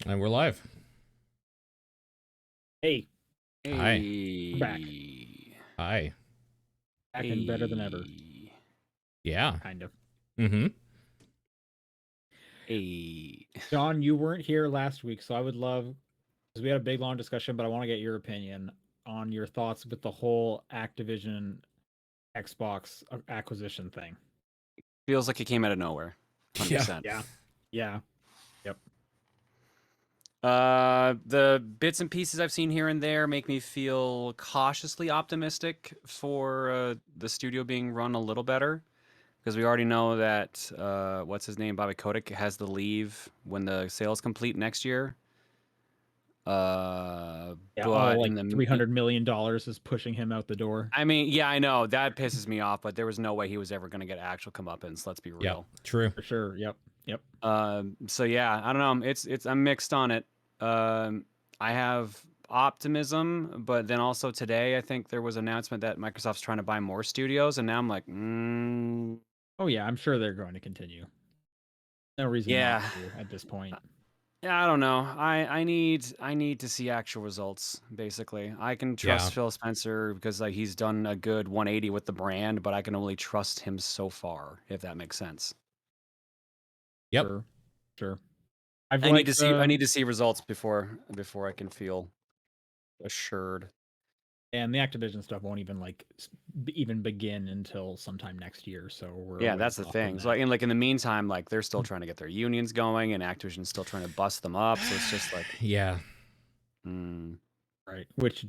And we're live. Hey, Hi. we're back. Hey. Hi. Back and better than ever, Hey. Yeah. kind of. Mm-hmm. Hey. John, you weren't here last week, so I would love, because we had a big, long discussion, but I want to get your opinion on your thoughts with the whole Activision Xbox acquisition thing. Feels like it came out of nowhere. Yeah. 100%. Yeah. Yep. The bits and pieces I've seen here and there make me feel cautiously optimistic for the studio being run a little better. Because we already know that, what's his name, Bobby Kotick has to leave when the sale's complete next year. Yeah. But Like in the $300 million is pushing him out the door. I mean, yeah, I know that pisses me off, but there was no way he was ever going to get actual comeuppance. Let's be Yeah. real. True. For sure. Yep. So yeah, I don't know. It's I'm mixed on it. I have optimism, but then also today I think there was an announcement that Microsoft's trying to buy more studios, and now I'm like, Oh, yeah. I'm sure they're going to continue. No reason not yeah, to at this point. yeah. I don't know. I need to see actual results. Basically, I can Yeah. trust Phil Spencer because like he's done a good 180 with the brand, but I can only trust him so far, if that makes sense. Yep. Sure. I need to see I need to see results before I can feel assured. And the Activision stuff won't even even begin until sometime next year. So we're a Yeah, ways that's the off from thing. So, that. in the meantime, like they're still trying to get their unions going, and Activision's still trying to bust them up. So it's just like, Yeah. Right. Which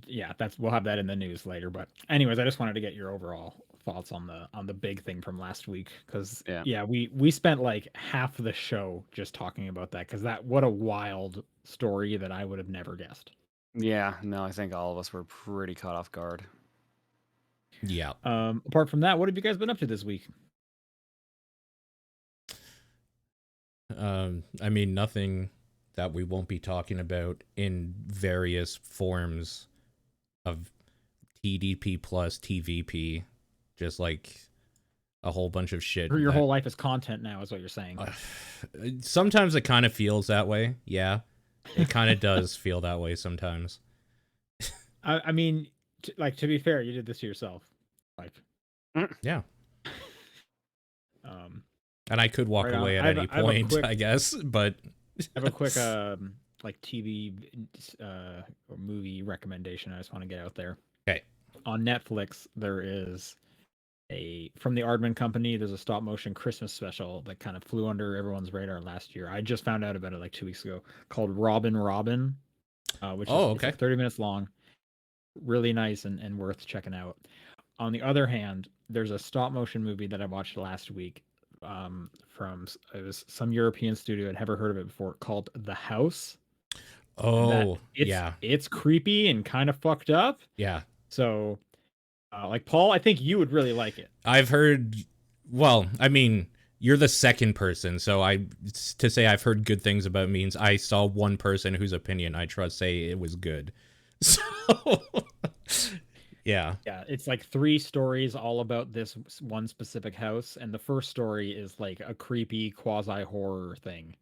we'll have that in the news later. But anyways, I just wanted to get your overall thoughts on the big thing from last week because yeah, we spent like half the show just talking about that because what a wild story that I would have never guessed. yeah. No, I think all of us were pretty caught off guard. Yeah. Apart from that, what have you guys been up to this week? I mean, nothing that we won't be talking about in various forms of TDP plus TVP. Just like a whole bunch of shit. Your whole life is content now, is what you're saying. Sometimes it kind of feels that way. Yeah. It kind of does feel that way sometimes. I mean, to be fair, you did this to yourself. Yeah. Um, And I could walk right on. away at any point, I guess, but I have a quick like TV or movie recommendation I just want to get out there. Okay. On Netflix, there is from the Aardman Company, there's a stop motion Christmas special that kind of flew under everyone's radar last year. I just found out about it like 2 weeks ago, called Robin, which is okay. it's like 30 minutes long. Really nice and worth checking out. On the other hand, there's a stop motion movie that I watched last week from it was some European studio. I'd never heard of it before, called The House. Oh, yeah. It's creepy and kind of fucked up. Yeah. So, like Paul, I think you would really like it. I've heard. Well, I mean, you're the second person, so to say I've heard good things about means I saw one person whose opinion I trust say it was good. So, yeah. Yeah, it's like 3 stories all about this one specific house, and the first story is like a creepy quasi horror thing.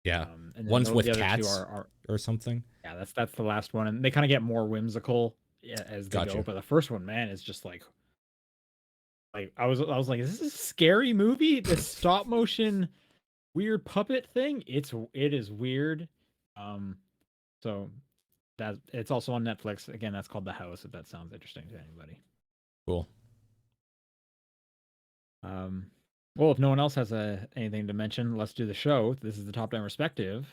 Yeah. And One's with the other cats 2 are or something. Yeah, that's the last one, and they kind of get more whimsical as they go. But the first one, man, is just like I was like, is this a scary movie? This stop motion weird puppet thing? It is weird. So that it's also on Netflix. Again, that's called The House. If that sounds interesting to anybody. Cool. Well, if no one else has anything to mention, let's do the show. This is the Top Down Perspective,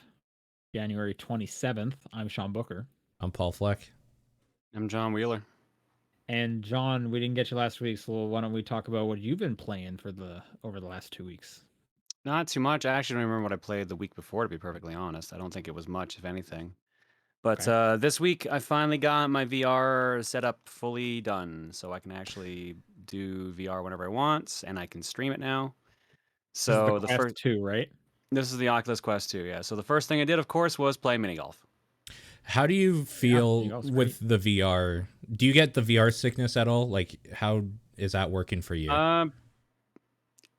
January 27th. I'm Sean Booker. I'm Paul Fleck. I'm John Wheeler. And John, we didn't get you last week, so why don't we talk about what you've been playing over the last 2 weeks? Not too much. I actually don't remember what I played the week before, to be perfectly honest. I don't think it was much, if anything. But this week, I finally got my VR setup fully done, so I can actually do VR whenever I want, and I can stream it now. So the first 2, right? This is the Oculus Quest 2, yeah. So the first thing I did, of course, was play Minigolf. How do you feel with the VR? Do you get the VR sickness at all? Like, how is that working for you?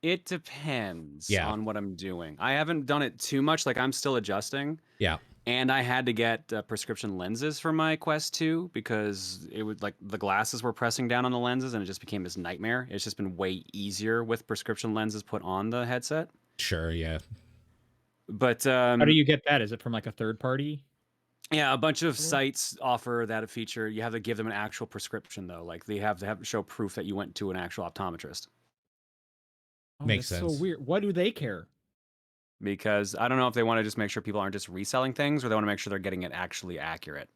It depends on what I'm doing. I haven't done it too much. Like, I'm still adjusting. Yeah. And I had to get prescription lenses for my Quest 2 because it would like the glasses were pressing down on the lenses and it just became this nightmare. It's just been way easier with prescription lenses put on the headset. Sure, yeah. But how do you get that? Is it from like a third party? Yeah, a bunch of sites offer that feature. You have to give them an actual prescription though. Like they have to show proof that you went to an actual optometrist. Oh, Makes that's sense. so weird. Why do they care? Because I don't know if they want to just make sure people aren't just reselling things or they want to make sure they're getting it actually accurate.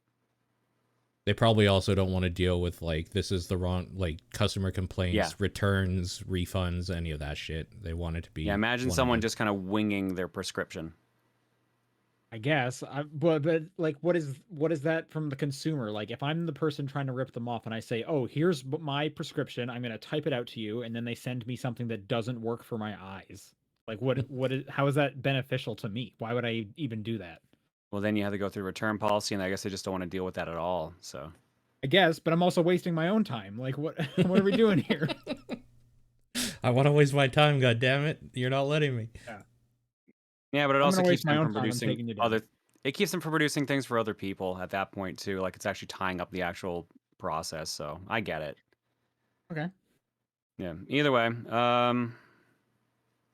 They probably also don't want to deal with like this is the wrong like customer complaints, returns, refunds, any of that shit. They want it to be. Yeah, imagine 100. someone just kind of winging their prescription. I guess, but like, what is that from the consumer? Like, if I'm the person trying to rip them off, and I say, "Oh, here's my prescription. I'm gonna type it out to you," and then they send me something that doesn't work for my eyes. Like, how is that beneficial to me? Why would I even do that? Well, then you have to go through return policy, and I guess they just don't want to deal with that at all. So, I guess, but I'm also wasting my own time. Like, what what are we doing here? I want to waste my time. God damn it! You're not letting me. Yeah, but it also keeps them from producing producing other. It keeps them from producing things for other people at that point too. Like it's actually tying up the actual process. So I get it. Okay. Yeah. Either way,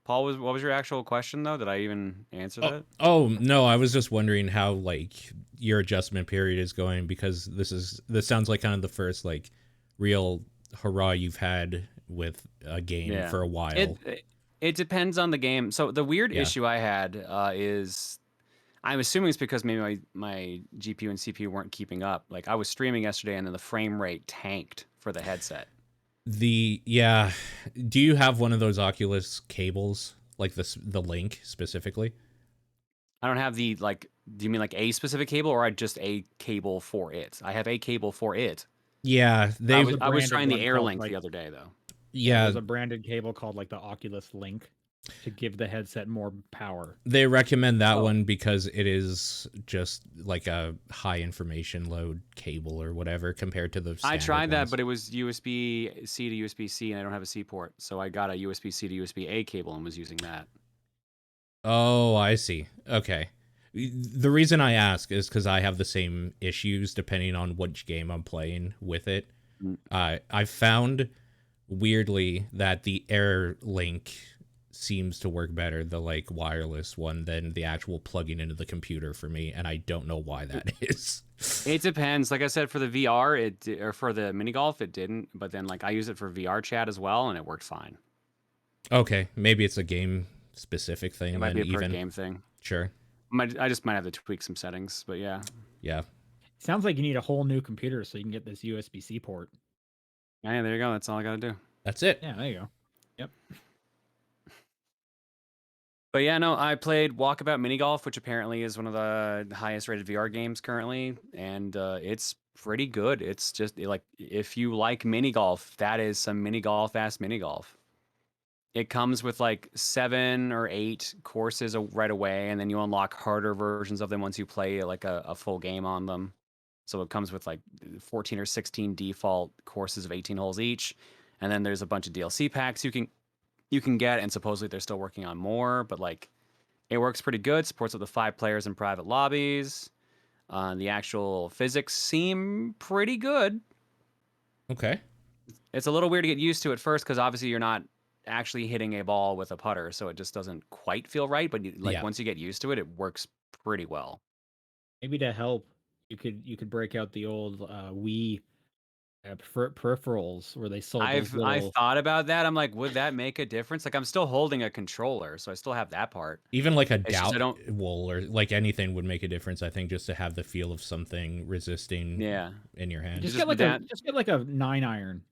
Paul, what was your actual question though? Did I even answer that? Oh no, I was just wondering how like your adjustment period is going because this sounds like kind of the first like real hurrah you've had with a game for a while. It depends on the game. So the weird issue I had is, I'm assuming it's because maybe my GPU and CPU weren't keeping up. Like I was streaming yesterday and then the frame rate tanked for the headset. Do you have one of those Oculus cables, like the Link specifically? I don't have the do you mean like a specific cable or just a cable for it? I have a cable for it. Yeah, I was trying the Air Link the other day though. Yeah, there's a branded cable called like the Oculus Link to give the headset more power. They recommend that one because it is just like a high information load cable or whatever compared to the standard I tried that, ones. but it was USB-C to USB-C, and I don't have a C port, so I got a USB-C to USB-A cable and was using that. Oh, I see. Okay. The reason I ask is because I have the same issues depending on which game I'm playing with it. I found weirdly that the Air Link seems to work better, the like wireless one, than the actual plugging into the computer for me, and I don't know why that is. It depends. Like I said, for the VR, or for the Minigolf, it didn't. But then, like I use it for VR chat as well, and it worked fine. Okay, maybe it's a game specific thing. It might be a per game thing. Sure. I just might have to tweak some settings, but yeah. Yeah. Sounds like you need a whole new computer so you can get this USB-C port. Yeah, there you go. That's all I got to do. That's it. Yeah, there you go. Yep. But yeah, no, I played Walkabout Minigolf, which apparently is one of the highest rated VR games currently, and it's pretty good. It's just like if you like minigolf, that is some minigolf-ass minigolf. It comes with like 7 or 8 courses right away, and then you unlock harder versions of them once you play like a full game on them. So it comes with like 14 or 16 default courses of 18 holes each, and then there's a bunch of DLC packs you can get, and supposedly they're still working on more, but like it works pretty good. Supports up to 5 players in private lobbies. The actual physics seem pretty good. Okay. It's a little weird to get used to at first because obviously you're not actually hitting a ball with a putter, so it just doesn't quite feel right. But once you get used to it, it works pretty well. Maybe to help, you could break out the old Wii peripherals where they sold. I've thought about that. I'm like, would that make a difference? Like, I'm still holding a controller, so I still have that part. Even like a dowel or like anything would make a difference. I think just to have the feel of something resisting. In your hand. Just get like a 9-iron.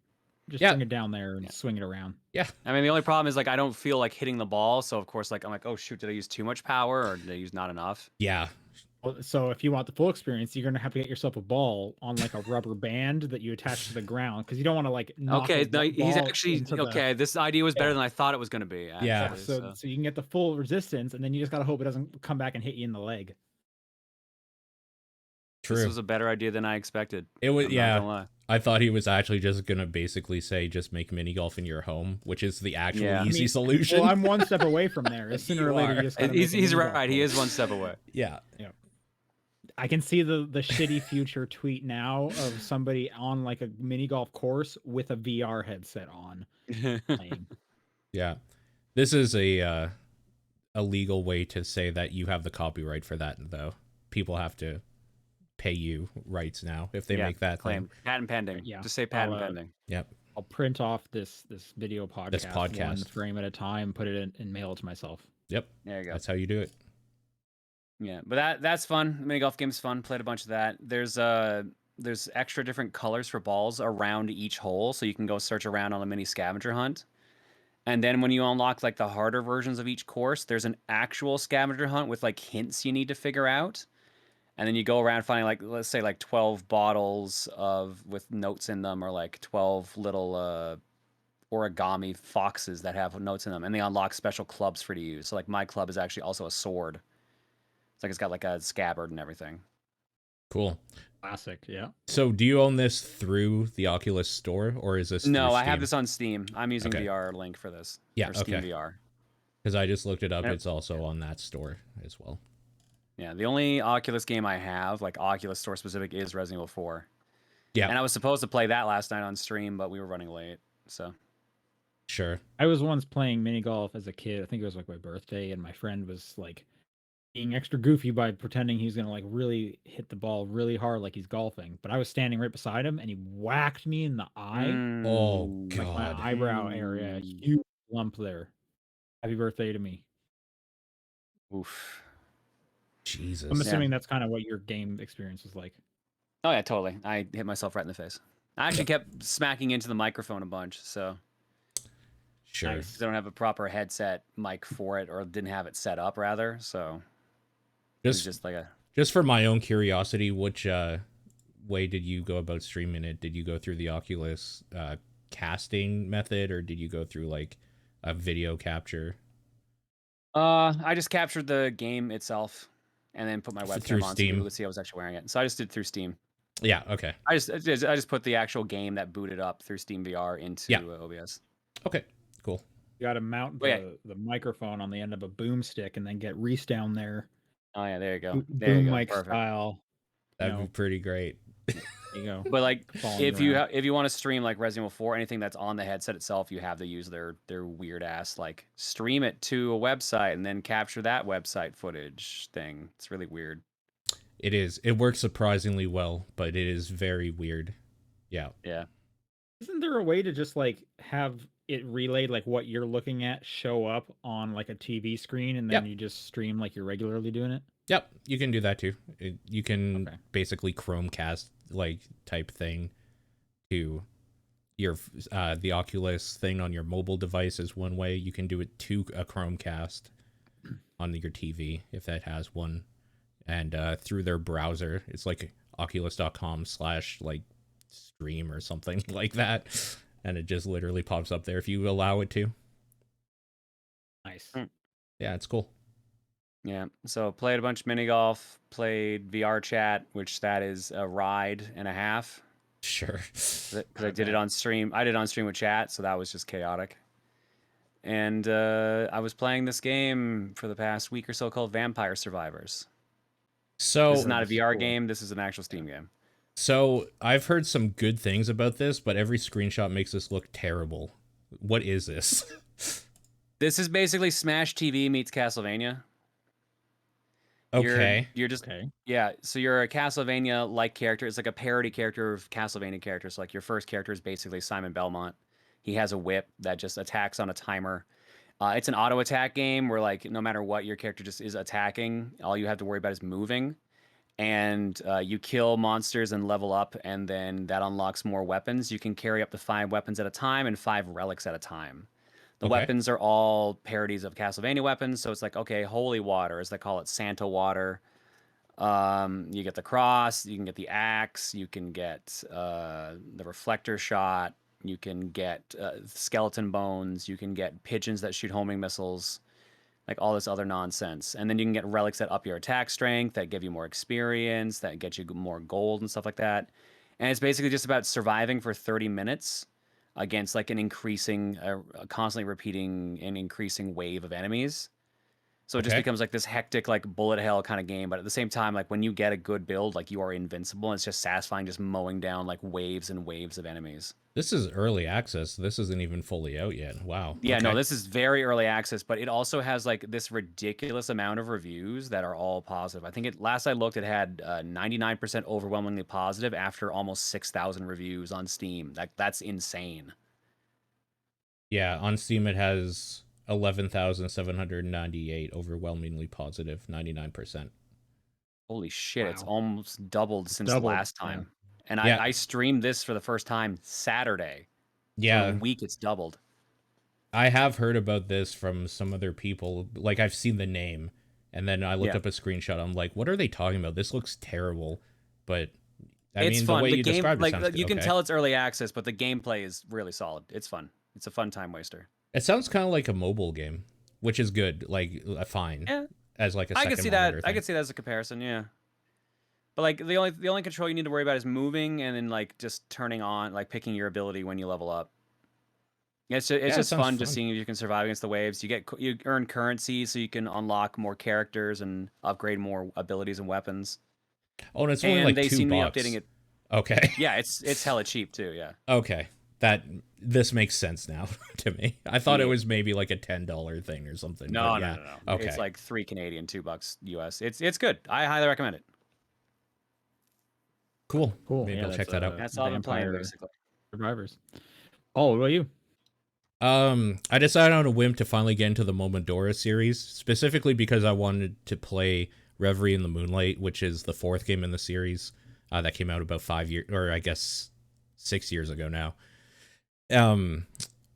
Just bring it down there and swing it around. Yeah. I mean, the only problem is like I don't feel like hitting the ball, so of course, like I'm like, oh shoot, did I use too much power or did I use not enough? Yeah. So if you want the full experience, you're gonna have to get yourself a ball on like a rubber band that you attach to the ground because you don't want to like. Okay, no, he's actually okay. This idea was better than I thought it was gonna be. Actually, yeah. So you can get the full resistance, and then you just gotta hope it doesn't come back and hit you in the leg. True. This was a better idea than I expected. It was I thought he was actually just gonna basically say just make mini golf in your home, which is the actual easy solution. Well, I'm one step away from there. Sooner or later, you just he's right. He is one step away. Yeah. Yeah. I can see the shitty future tweet now of somebody on like a mini golf course with a VR headset on playing. Yeah. This is a legal way to say that you have the copyright for that, though. People have to pay you rights now if they make that claim. thing. Patent pending. Yeah. Just say patent pending. Yep. I'll print off this video podcast, This podcast. one frame at a time, put it in and mail it to myself. Yep. There you go. That's how you do it. Yeah, but that's fun. The mini golf game's fun. Played a bunch of that. There's extra different colors for balls around each hole, so you can go search around on a mini scavenger hunt. And then when you unlock like the harder versions of each course, there's an actual scavenger hunt with like hints you need to figure out. And then you go around finding like, let's say like 12 bottles with notes in them, or like 12 little origami foxes that have notes in them, and they unlock special clubs for you to use. So like my club is actually also a sword. It's like it's got like a scabbard and everything. Cool. Classic, yeah. So do you own this through the Oculus store, or is this No, through I have Steam? this on Steam. I'm using Okay. VR link for this. Yeah, or Steam okay. VR. Because I just looked it up. Yep. It's also on that store as well. Yeah, the only Oculus game I have, like Oculus store specific, is Resident Evil 4. Yeah. And I was supposed to play that last night on stream, but we were running late. So Sure. I was once playing mini golf as a kid. I think it was like my birthday, and my friend was like being extra goofy by pretending he's gonna like really hit the ball really hard like he's golfing. But I was standing right beside him, and he whacked me in the eye, Oh, like God. my eyebrow area, huge lump there. Happy birthday to me. Oof. Jesus. I'm assuming that's kind of what your game experience was like. Oh yeah, totally. I hit myself right in the face. I actually kept smacking into the microphone a bunch, so Sure. Nice. they don't have a proper headset mic for it, or didn't have it set up rather. So Just just like a just for my own curiosity, which way did you go about streaming it? Did you go through the Oculus casting method, or did you go through like a video capture? I just captured the game itself and then put my Through webcam on so Steam. people could see I was actually wearing it. So I just did through Steam. Yeah, okay. I just put the actual game that booted up through Steam VR into OBS. Okay, cool. You got to mount the microphone on the end of a boomstick and then get Reese down there. Oh yeah, there you go. Boom There you go. mic Perfect. style. That'd be pretty great. There you go. But like, Following if you you around. if you want to stream like Resident Evil 4, anything that's on the headset itself, you have to use their weird ass like stream it to a website and then capture that website footage thing. It's really weird. It is. It works surprisingly well, but it is very weird. Yeah. Yeah. Isn't there a way to just like have it relayed like what you're looking at show up on like a TV screen, and then you just stream like you're regularly doing it? Yep, you can do that too. You can basically Chromecast like type thing to your the Oculus thing on your mobile device is one way. You can do it to a Chromecast on your TV if that has one, and through their browser, it's like oculus.com/like stream or something like that, and it just literally pops up there if you allow it to. Nice. Yeah, it's cool. Yeah. So played a bunch of mini golf, played VR chat, which that is a ride and a half. Sure. Because I did it on stream. I did it on stream with chat, so that was just chaotic. And I was playing this game for the past week or so called Vampire Survivors. So this is not a VR game. This is an actual Steam game. So I've heard some good things about this, but every screenshot makes this look terrible. What is this? This is basically Smash TV meets Castlevania. Okay. You're just yeah. So you're a Castlevania-like character. It's like a parody character of Castlevania characters. So like your first character is basically Simon Belmont. He has a whip that just attacks on a timer. It's an auto attack game where like no matter what your character just is attacking, all you have to worry about is moving. And you kill monsters and level up, and then that unlocks more weapons. You can carry up to 5 weapons at a time and 5 relics at a time. The weapons are all parodies of Castlevania weapons, so it's like, okay, holy water, as they call it, Santa water. You get the cross, you can get the axe, you can get the reflector shot, you can get skeleton bones, you can get pigeons that shoot homing missiles, like all this other nonsense. And then you can get relics that up your attack strength, that give you more experience, that get you more gold and stuff like that. And it's basically just about surviving for 30 minutes against like an increasing, constantly repeating and increasing wave of enemies. So it just becomes like this hectic, like bullet hell kind of game. But at the same time, like when you get a good build, like you are invincible. And it's just satisfying, just mowing down like waves and waves of enemies. This is early access. This isn't even fully out yet. Wow. Yeah, no, this is very early access, but it also has like this ridiculous amount of reviews that are all positive. I think last I looked, it had 99% overwhelmingly positive after almost 6,000 reviews on Steam. That's insane. Yeah, on Steam it has 11,798 overwhelmingly positive, 99%. Holy shit, Wow. it's almost doubled since last time. Yeah. And I streamed this for the first time Saturday. Yeah. So in a week it's doubled. I have heard about this from some other people. Like, I've seen the name, and then I looked up a screenshot. I'm like, what are they talking about? This looks terrible. But, it's fun. the way the you game, described it sounds you good. can tell it's early access, but the gameplay is really solid. It's fun. It's a fun time waster. It sounds kind of like a mobile game, which is good. Like, fine. Yeah. As like a second I could see that. thing. I could see that as a comparison, yeah. But like the only control you need to worry about is moving and then like just turning on, like picking your ability when you level up. It's just fun just seeing if you can survive against the waves. You earn currency so you can unlock more characters and upgrade more abilities and weapons. Oh, and it's only like $2. They seem to be updating it. Okay. Yeah, it's hella cheap too. Yeah. Okay, this makes sense now to me. I thought it was maybe like a $10 thing or something. No. Okay. It's like $3 Canadian, $2 US. It's good. I highly recommend it. Cool. Maybe I'll check that out. That's all I'm playing basically. Survivors. Oh, what about you? I decided on a whim to finally get into the Momodora series, specifically because I wanted to play Reverie in the Moonlight, which is the 4th game in the series that came out about 5 years, or I guess 6 years ago now.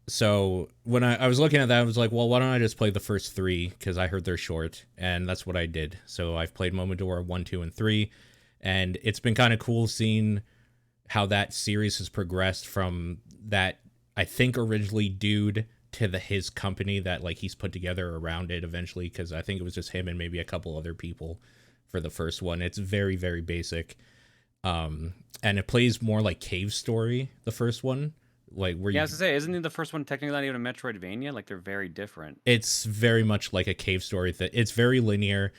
So when I was looking at that, I was like, well, why don't I just play the first 3, because I heard they're short, and that's what I did. So I've played Momodora 1, 2, and 3, and it's been kind of cool seeing how that series has progressed from that, I think, originally dude to his company that like he's put together around it eventually, because I think it was just him and maybe a couple other people for the first one. It's very, very basic. And it plays more like Cave Story, the first one. Like where I was gonna say, isn't the first one technically not even a Metroidvania? Like they're very different. It's very much like a Cave Story. It's very linear,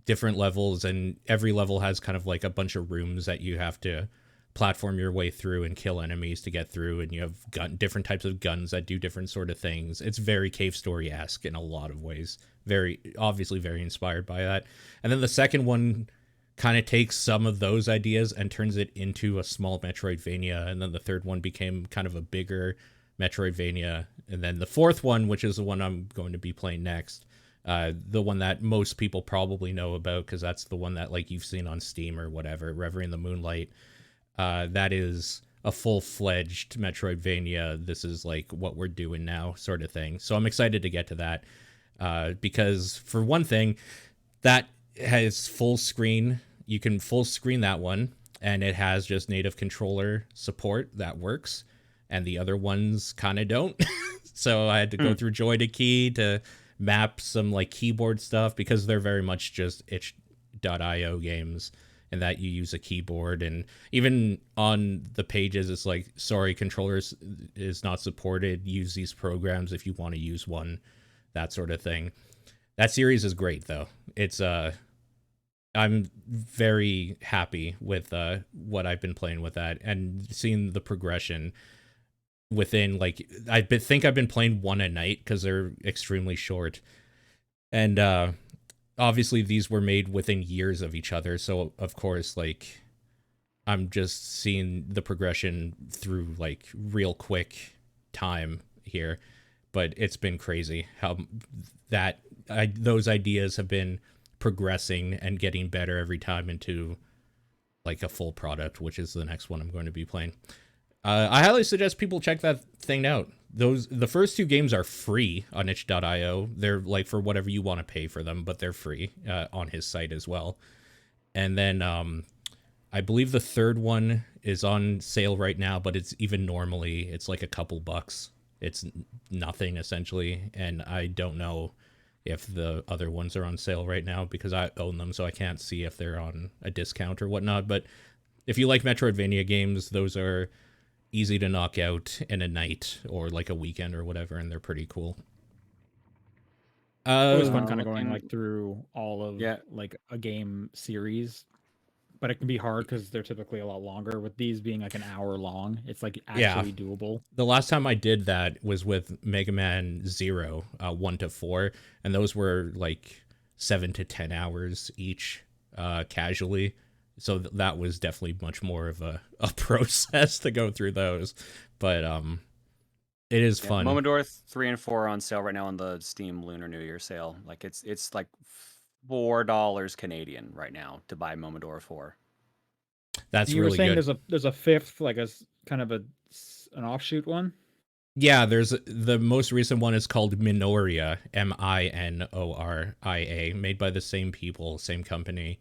different levels, and every level has kind of like a bunch of rooms that you have to platform your way through and kill enemies to get through, and you have different types of guns that do different sort of things. It's very Cave Story-esque in a lot of ways. Very obviously very inspired by that. And then the second one kind of takes some of those ideas and turns it into a small Metroidvania, and then the third one became kind of a bigger Metroidvania, and then the fourth one, which is the one I'm going to be playing next, the one that most people probably know about because that's the one that like you've seen on Steam or whatever, Reverie in the Moonlight. That is a full-fledged Metroidvania. This is like what we're doing now sort of thing. So I'm excited to get to that because for one thing, that has full screen. You can full screen that one, and it has just native controller support that works, and the other ones kind of don't. So I had to go through Joy to Key to map some like keyboard stuff because they're very much just itch.io games, and that you use a keyboard. And even on the pages, it's like, sorry, controllers is not supported. Use these programs if you want to use one, that sort of thing. That series is great, though. It's I'm very happy with what I've been playing with that and seeing the progression within, like, I think I've been playing one a night because they're extremely short. And obviously these were made within years of each other. So, of course, like, I'm just seeing the progression through, like, real quick time here. But it's been crazy how those ideas have been progressing and getting better every time into like a full product, which is the next one I'm going to be playing. I highly suggest people check that thing out. The first 2 games are free on itch.io. They're like for whatever you want to pay for them, but they're free on his site as well. And then I believe the third one is on sale right now, but it's even normally it's like a couple bucks. It's nothing essentially, and I don't know if the other ones are on sale right now because I own them, so I can't see if they're on a discount or whatnot. But if you like Metroidvania games, those are easy to knock out in a night or like a weekend or whatever, and they're pretty cool. It was fun Uh, kind of going looking- like through all of Yeah. like a game series, but it can be hard because they're typically a lot longer. With these being like an hour long, it's like actually doable. The last time I did that was with Mega Man Zero, 1 to 4, and those were like 7 to 10 hours each, casually. So that was definitely much more of a process to go through those. But it is fun. Momodora 3 and 4 are on sale right now on the Steam Lunar New Year sale. Like it's like $4 Canadian right now to buy Momodora 4. That's You were really saying good. there's a fifth, like kind of an offshoot one. Yeah, there's the most recent one is called Minoria, Minoria, made by the same people, same company,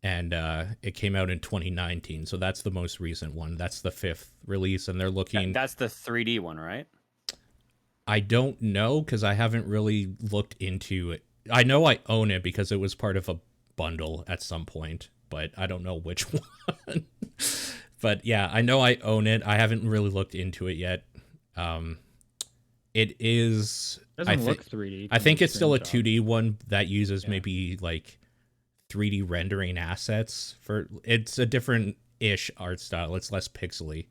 and it came out in 2019. So that's the most recent one. That's the fifth release, and they're looking. That's the 3D one, right? I don't know because I haven't really looked into it. I know I own it because it was part of a bundle at some point, but I don't know which one. But yeah, I know I own it. I haven't really looked into it yet. It is. Doesn't look 3D. I think it's still a screenshot. 2D one that uses maybe like 3D rendering assets for. It's a different ish art style. It's less pixely.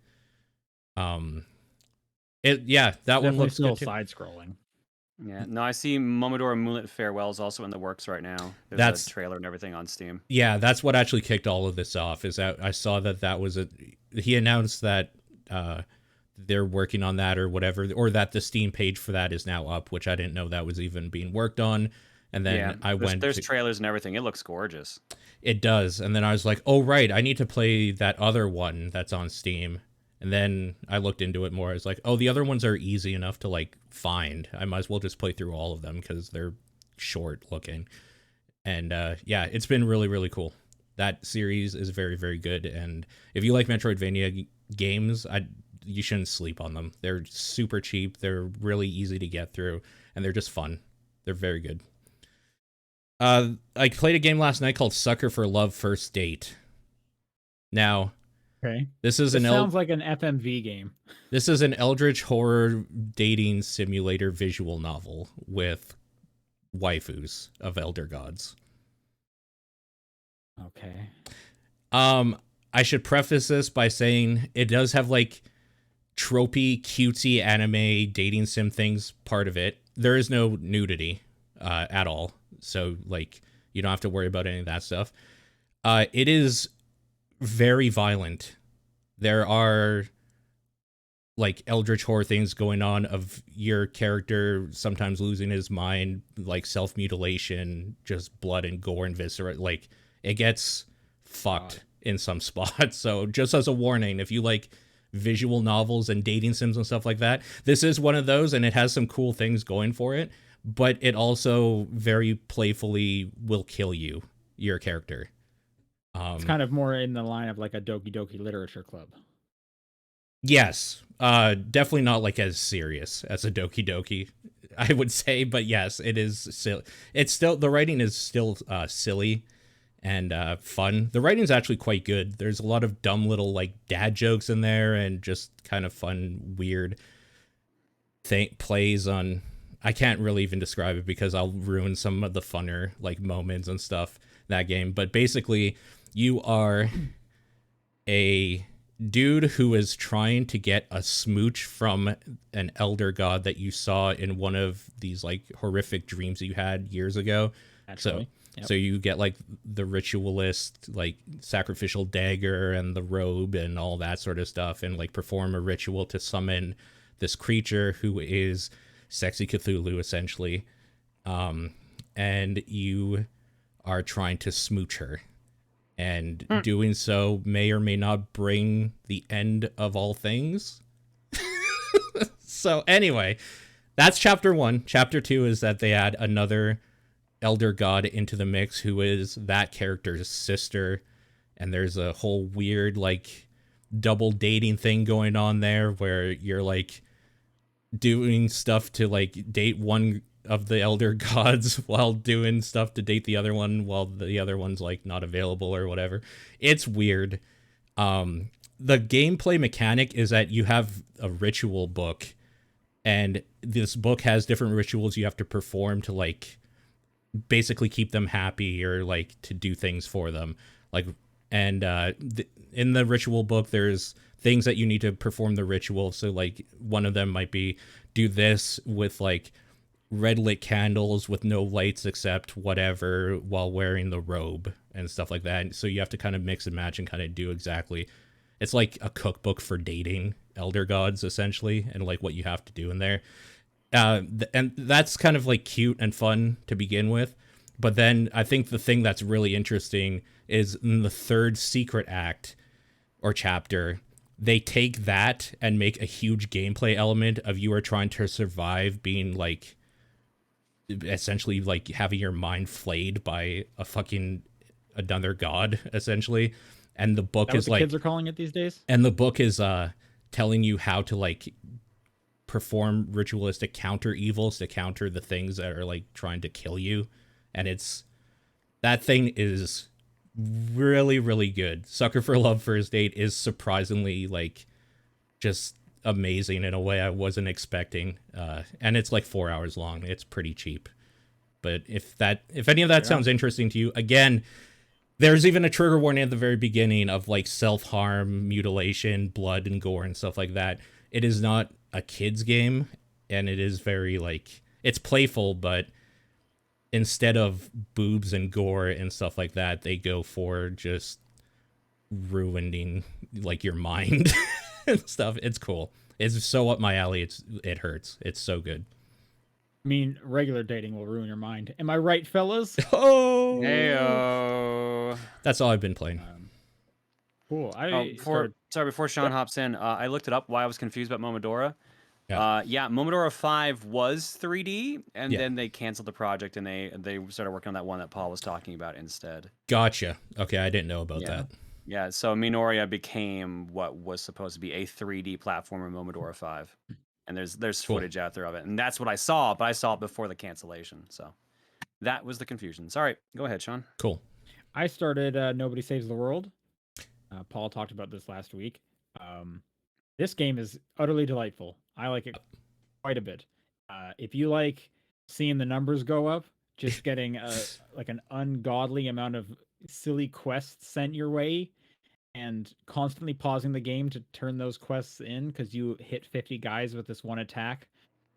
That one looks still good too. side scrolling. Yeah. No, I see Momodora Moonlit Farewell is also in the works right now. There's a trailer and everything on Steam. Yeah, that's what actually kicked all of this off. Is that I saw that was he announced that they're working on that or whatever, or that the Steam page for that is now up, which I didn't know that was even being worked on. And then there's trailers and everything. It looks gorgeous. It does. And then I was like, oh right, I need to play that other one that's on Steam. And then I looked into it more. I was like, oh, the other ones are easy enough to like find. I might as well just play through all of them because they're short looking. And it's been really, really cool. That series is very, very good. And if you like Metroidvania games, you shouldn't sleep on them. They're super cheap. They're really easy to get through, and they're just fun. They're very good. I played a game last night called Sucker for Love First Date. Now, okay, this sounds like an FMV game. This is an eldritch horror dating simulator visual novel with waifus of elder gods. Okay. I should preface this by saying it does have like tropey, cutesy anime dating sim things part of it. There is no nudity at all, so like you don't have to worry about any of that stuff. It is very violent. There are like eldritch horror things going on of your character sometimes losing his mind, like self-mutilation, just blood and gore and viscera. Like it gets fucked in some spots. So just as a warning, if you like visual novels and dating sims and stuff like that, this is one of those, and it has some cool things going for it, but it also very playfully will kill you, your character. It's kind of more in the line of like a Doki Doki Literature Club. Yes, definitely not like as serious as a Doki Doki, I would say, but yes, it is silly. It's still, the writing is still silly and fun. The writing's actually quite good. There's a lot of dumb little like dad jokes in there and just kind of fun, weird plays on. I can't really even describe it because I'll ruin some of the funner like moments and stuff in that game. But basically, you are a dude who is trying to get a smooch from an elder god that you saw in one of these like horrific dreams you had years ago. Actually. So you get like the ritualist, like sacrificial dagger and the robe and all that sort of stuff, and like perform a ritual to summon this creature who is sexy Cthulhu essentially. And you are trying to smooch her. And doing so may or may not bring the end of all things. So anyway, that's chapter 1. Chapter 2 is that they add another elder god into the mix who is that character's sister. And there's a whole weird like double dating thing going on there where you're like doing stuff to like date one of the elder gods while doing stuff to date the other one while the other one's like not available or whatever. It's weird. The gameplay mechanic is that you have a ritual book, and this book has different rituals you have to perform to like basically keep them happy or like to do things for them. Like, and in the ritual book, there's things that you need to perform the ritual. So like one of them might be do this with like red lit candles with no lights except whatever while wearing the robe and stuff like that. So you have to kind of mix and match and kind of do exactly. It's like a cookbook for dating elder gods essentially, and like what you have to do in there. And that's kind of like cute and fun to begin with. But then I think the thing that's really interesting is in the third secret act or chapter, they take that and make a huge gameplay element of you are trying to survive being like essentially like having your mind flayed by a fucking another god essentially. And the book is like kids are calling it these days. And the book is telling you how to like perform ritualistic counter evils to counter the things that are like trying to kill you. And that thing is really, really good. Sucker for Love First Date is surprisingly like just amazing in a way I wasn't expecting. And it's like 4 hours long. It's pretty cheap. But if any of that sounds interesting to you, again, there's even a trigger warning at the very beginning of like self-harm, mutilation, blood and gore and stuff like that. It is not a kid's game, and it is very like, it's playful, but instead of boobs and gore and stuff like that, they go for just ruining like your mind and stuff. It's cool. It's so up my alley. It hurts. It's so good. I mean, regular dating will ruin your mind. Am I right, fellas? Oh, Heyo. That's all I've been playing. Cool. Before Sean hops in, I looked it up why I was confused about Momodora. Yeah. Momodora 5 was 3D, and then they canceled the project, and they started working on that one that Paul was talking about instead. Gotcha. Okay, I didn't know about that. Yeah, so Minoria became what was supposed to be a 3D platformer in Momodora 5. And there's footage out there of it. And that's what I saw, but I saw it before the cancellation. So that was the confusion. Sorry. Go ahead, Sean. Cool. I started Nobody Saves the World. Paul talked about this last week. This game is utterly delightful. I like it quite a bit. If you like seeing the numbers go up, just getting like an ungodly amount of silly quests sent your way, and constantly pausing the game to turn those quests in because you hit 50 guys with this one attack,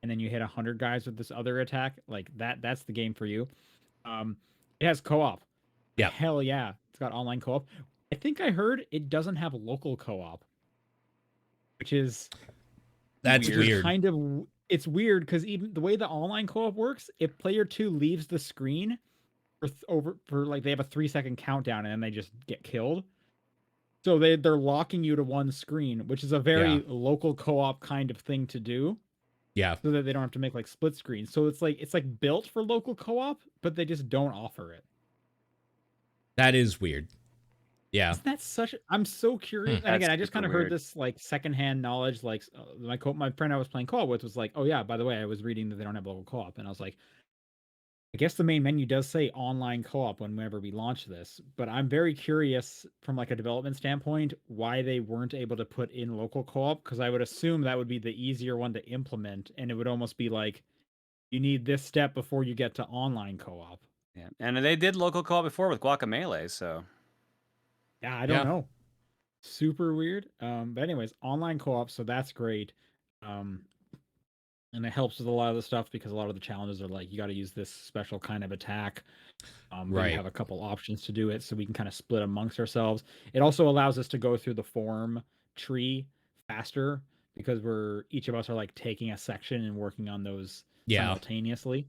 and then you hit 100 guys with this other attack, like that's the game for you. It has co-op. Yeah. Hell yeah. It's got online co-op. I think I heard it doesn't have local co-op, which is that's weird. Kind of, it's weird because even the way the online co-op works, if player 2 leaves the screen for like, they have a 3-second countdown and then they just get killed. So they're locking you to one screen, which is a very local co-op kind of thing to do. Yeah. So that they don't have to make like split screens. So it's like built for local co-op, but they just don't offer it. That is weird. Yeah. Isn't that such? I'm so curious. And again, I just kind of heard this like secondhand knowledge. Like my friend I was playing co-op with was like, "Oh yeah, by the way, I was reading that they don't have local co-op," and I was like, I guess the main menu does say online co-op whenever we launch this, but I'm very curious from like a development standpoint why they weren't able to put in local co-op, because I would assume that would be the easier one to implement, and it would almost be like you need this step before you get to online co-op. Yeah, and they did local co-op before with Guacamelee, so yeah, I don't know. Super weird. But anyways, online co-op, so that's great. And it helps with a lot of the stuff because a lot of the challenges are like, you got to use this special kind of attack. Right. We have a couple options to do it, so we can kind of split amongst ourselves. It also allows us to go through the form tree faster because each of us are like taking a section and working on those simultaneously.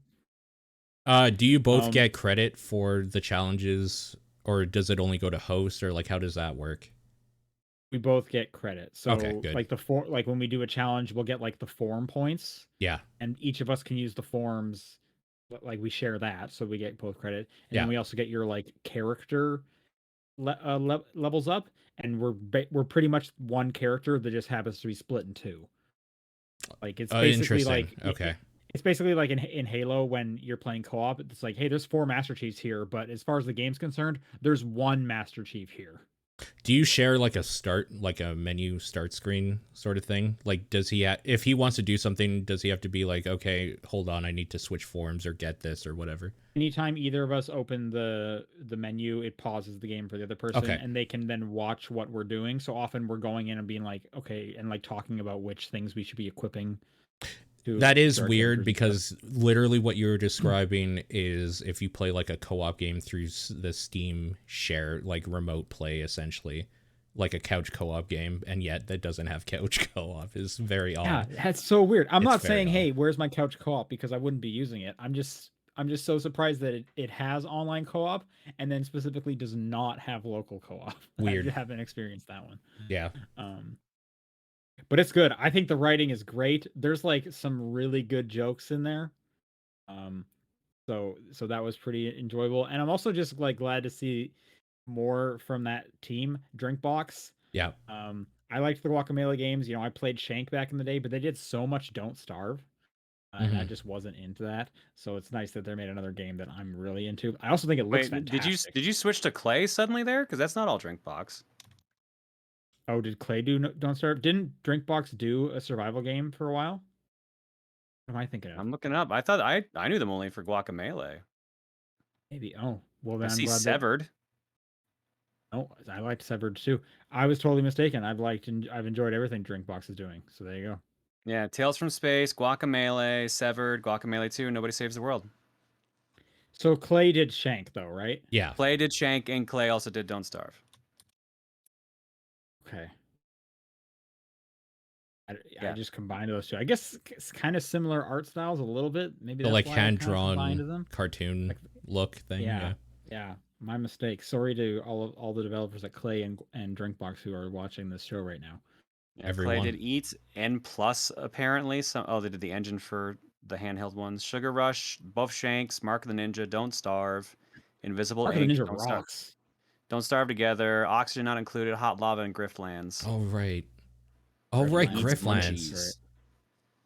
Do you both get credit for the challenges, or does it only go to host, or like how does that work? We both get credit. So okay, good. like when we do a challenge, we'll get like the form points. Yeah. And each of us can use the forms, like we share that, so we get both credit. And then we also get your like character levels up, and we're pretty much one character that just happens to be split in two. Like it's basically like it's basically like in Halo when you're playing co-op, it's like, hey, there's 4 Master Chiefs here, but as far as the game's concerned, there's 1 Master Chief here. Do you share like a menu start screen sort of thing? Like, does he, if he wants to do something, does he have to be like, okay, hold on, I need to switch forms or get this or whatever? Anytime either of us open the menu, it pauses the game for the other person, Okay. and they can then watch what we're doing. So often we're going in and being like, okay, and like talking about which things we should be equipping That is to our weird characters and stuff. because literally what you were describing is if you play like a co-op game through the Steam share, like remote play essentially, like a couch co-op game, and yet that doesn't have couch co-op is very Yeah, odd. that's so weird. I'm It's not very saying, odd. hey, where's my couch co-op, because I wouldn't be using it. I'm just so surprised that it has online co-op and then specifically does not have local co-op. I Weird. haven't experienced that one. Yeah. Um, but it's good. I think the writing is great. There's like some really good jokes in there. Um, so that was pretty enjoyable. And I'm also just like glad to see more from that team, Drinkbox. Yeah. I liked the Guacamelee games. You know, I played Shank back in the day, but they did so much Don't Starve. And I Hmm. just wasn't into that. So it's nice that they made another game that I'm really into. I also think it looks Wait, fantastic. did you switch to Clay suddenly there? Because that's not all Drinkbox. Oh, did Clay do Don't Starve? Didn't Drinkbox do a survival game for a while? What am I thinking of? I'm looking up. I thought I knew them only for Guacamelee. Maybe. Oh, well I then I'm see glad that. Severed. Oh, I liked Severed too. I was totally mistaken. I've enjoyed everything Drinkbox is doing. So there you go. Yeah, Tales from Space, Guacamelee, Severed, Guacamelee 2, Nobody Saves the World. So Clay did Shank though, right? Yeah. Clay did Shank, and Clay also did Don't Starve. Okay. I Yeah. just combined those two. I guess it's kind of similar art styles a little bit. Maybe The that's like why I hand kind of combined drawn them. cartoon Like, look thing. yeah, Yeah. yeah. My mistake. Sorry to all the developers at Clay and Drinkbox who are watching this show right now. Yeah, Clay Everyone. did Eat N Plus apparently. They did the engine for the handheld ones. Sugar Rush, both Shanks, Mark of the Ninja, Don't Starve, Invisible Mark of the Ink, Ninja rocks. Don't Starve Together, Oxygen Not Included, Hot Lava, and Griftlands. Oh right. Oh right, He Griftlands eats is Grifflands. great. munchies.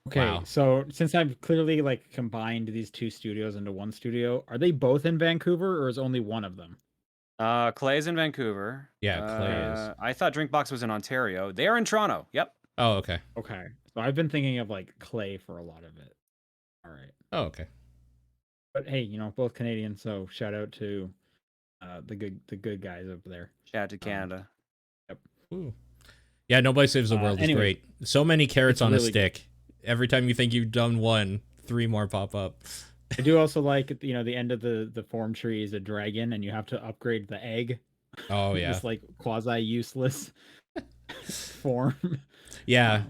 Okay, Wow. so since I've clearly like combined these two studios into one studio, are they both in Vancouver or is only one of them? Clay's in Vancouver. Yeah, Clay is. I thought Drinkbox was in Ontario. They are in Toronto. Yep. Oh, okay. Okay. So I've been thinking of like Clay for a lot of it. All right. Oh, okay. But hey, you know, both Canadian, so shout out to the good guys over there. Shout out to Canada. Yep. Ooh. Yeah, Nobody Saves the World is Anyways, great. So many carrots it's on a really good. stick. Every time you think you've done one, 3 more pop up. I do also like, you know, the end of the form tree is a dragon, and you have to upgrade the egg. Oh yeah. This like quasi useless form. Yeah.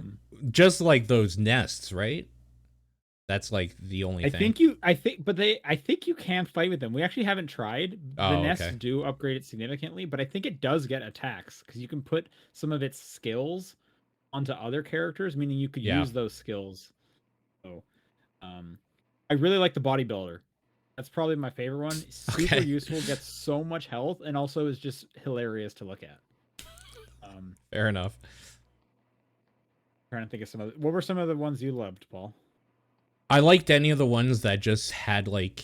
Just like those nests, right? That's like the only I thing. think you can fight with them. We actually haven't tried. The Oh, nests okay. do upgrade it significantly, but I think it does get attacks because you can put some of its skills onto other characters, meaning you could Yeah. use those skills. So, I really like the bodybuilder. That's probably my favorite one. Super Okay. useful, gets so much health, and also is just hilarious to look at. Fair enough. Trying to think of what were some of the ones you loved, Paul? I liked any of the ones that just had like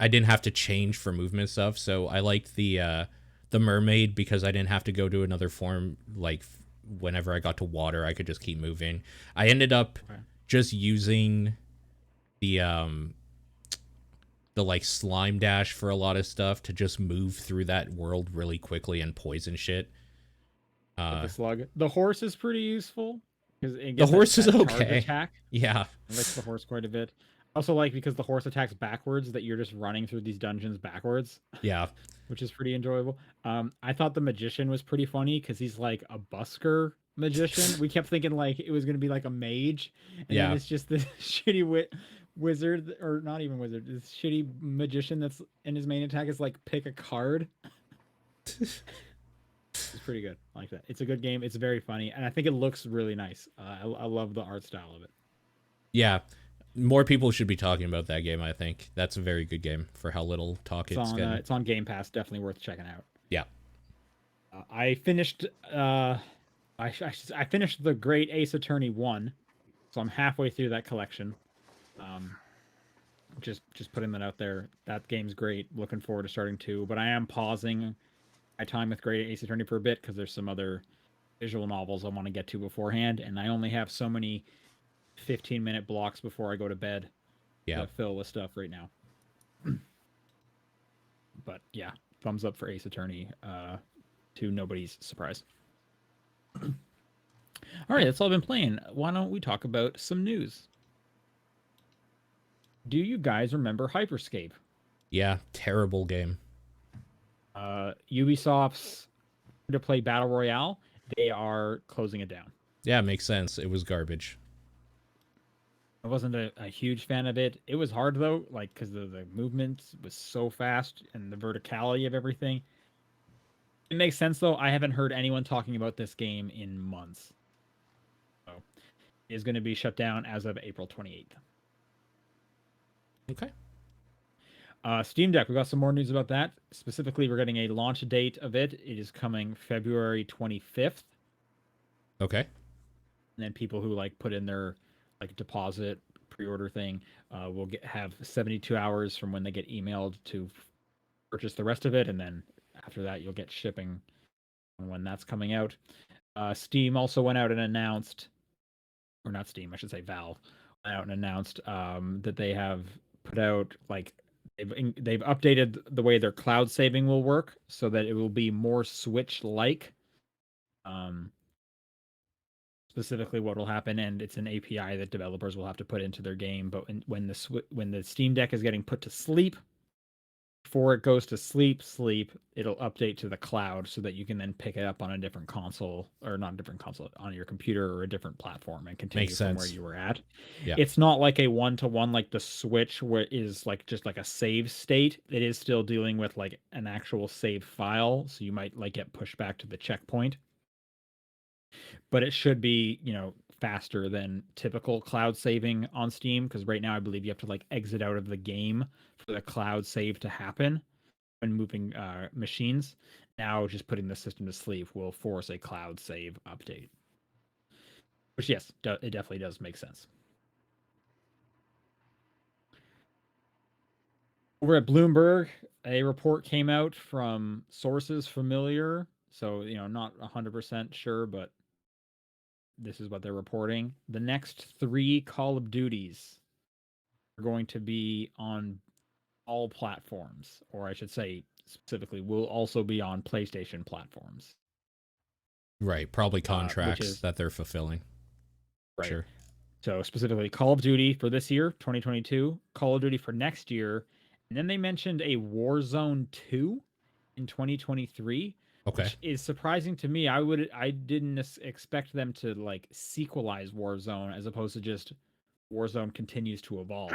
I didn't have to change for movement stuff. So I liked the mermaid because I didn't have to go to another form. Like whenever I got to water, I could just keep moving. I ended up just using the like slime dash for a lot of stuff to just move through that world really quickly and poison shit. Like the slug. The horse is pretty useful because The horse is okay. Attack. Yeah. I like the horse quite a bit. Also like because the horse attacks backwards, that you're just running through these dungeons backwards. Yeah. Which is pretty enjoyable. I thought the magician was pretty funny because he's like a busker magician. We kept thinking like it was gonna be like a mage, and then it's just this shitty wizard, or not even wizard, this shitty magician that's in his main attack is like pick a card. It's pretty good. I like that. It's a good game. It's very funny, and I think it looks really nice. I love the art style of it. Yeah. More people should be talking about that game, I think. That's a very good game for how little talk it's getting. It's on Game Pass. Definitely worth checking out. Yeah. I finished I finished the Great Ace Attorney 1. So I'm halfway through that collection. Just putting that out there. That game's great. Looking forward to starting 2, but I am pausing my time with Great Ace Attorney for a bit because there's some other visual novels I want to get to beforehand, and I only have so many 15-minute blocks before I go to bed to fill with stuff right now. But yeah, thumbs up for Ace Attorney, to nobody's surprise. All right, that's all I've been playing. Why don't we talk about some news? Do you guys remember Hyperscape? Yeah, terrible game. Ubisoft's to play Battle Royale, they are closing it down. Yeah, makes sense. It was garbage. I wasn't a huge fan of it. It was hard though, like because the movement was so fast and the verticality of everything. It makes sense though. I haven't heard anyone talking about this game in months. So it is going to be shut down as of April 28th. Okay. Steam Deck, we got some more news about that. Specifically, we're getting a launch date of it. It is coming February 25th. Okay. And then people who like put in their like deposit pre-order thing will have 72 hours from when they get emailed to purchase the rest of it, and then after that you'll get shipping when that's coming out. Steam also went out and announced, or not Steam, I should say Valve went out and announced that they have put out like they've updated the way their cloud saving will work so that it will be more Switch-like. Specifically what will happen, and it's an API that developers will have to put into their game. But when the Steam Deck is getting put to sleep, before it goes to sleep, it'll update to the cloud so that you can then pick it up on a different console, or not a different console, on your computer or a different platform, and continue from where you were at. Yeah. It's not like a one-to-one like the Switch, where it is like just like a save state. It is still dealing with like an actual save file, so you might like get pushed back to the checkpoint. But it should be, faster than typical cloud saving on Steam, because right now I believe you have to like exit out of the game for the cloud save to happen when moving machines. Now just putting the system to sleep will force a cloud save update, which yes, it definitely does make sense. Over at Bloomberg, a report came out from sources familiar, so not 100% sure, but this is what they're reporting. The next 3 Call of Duties are going to be on all platforms, or I should say specifically will also be on PlayStation platforms. Right, probably contracts that they're fulfilling. Right. Sure. So specifically Call of Duty for this year, 2022, Call of Duty for next year, and then they mentioned a Warzone 2 in 2023. Okay. Which is surprising to me. I didn't expect them to like sequelize Warzone as opposed to just Warzone continues to evolve.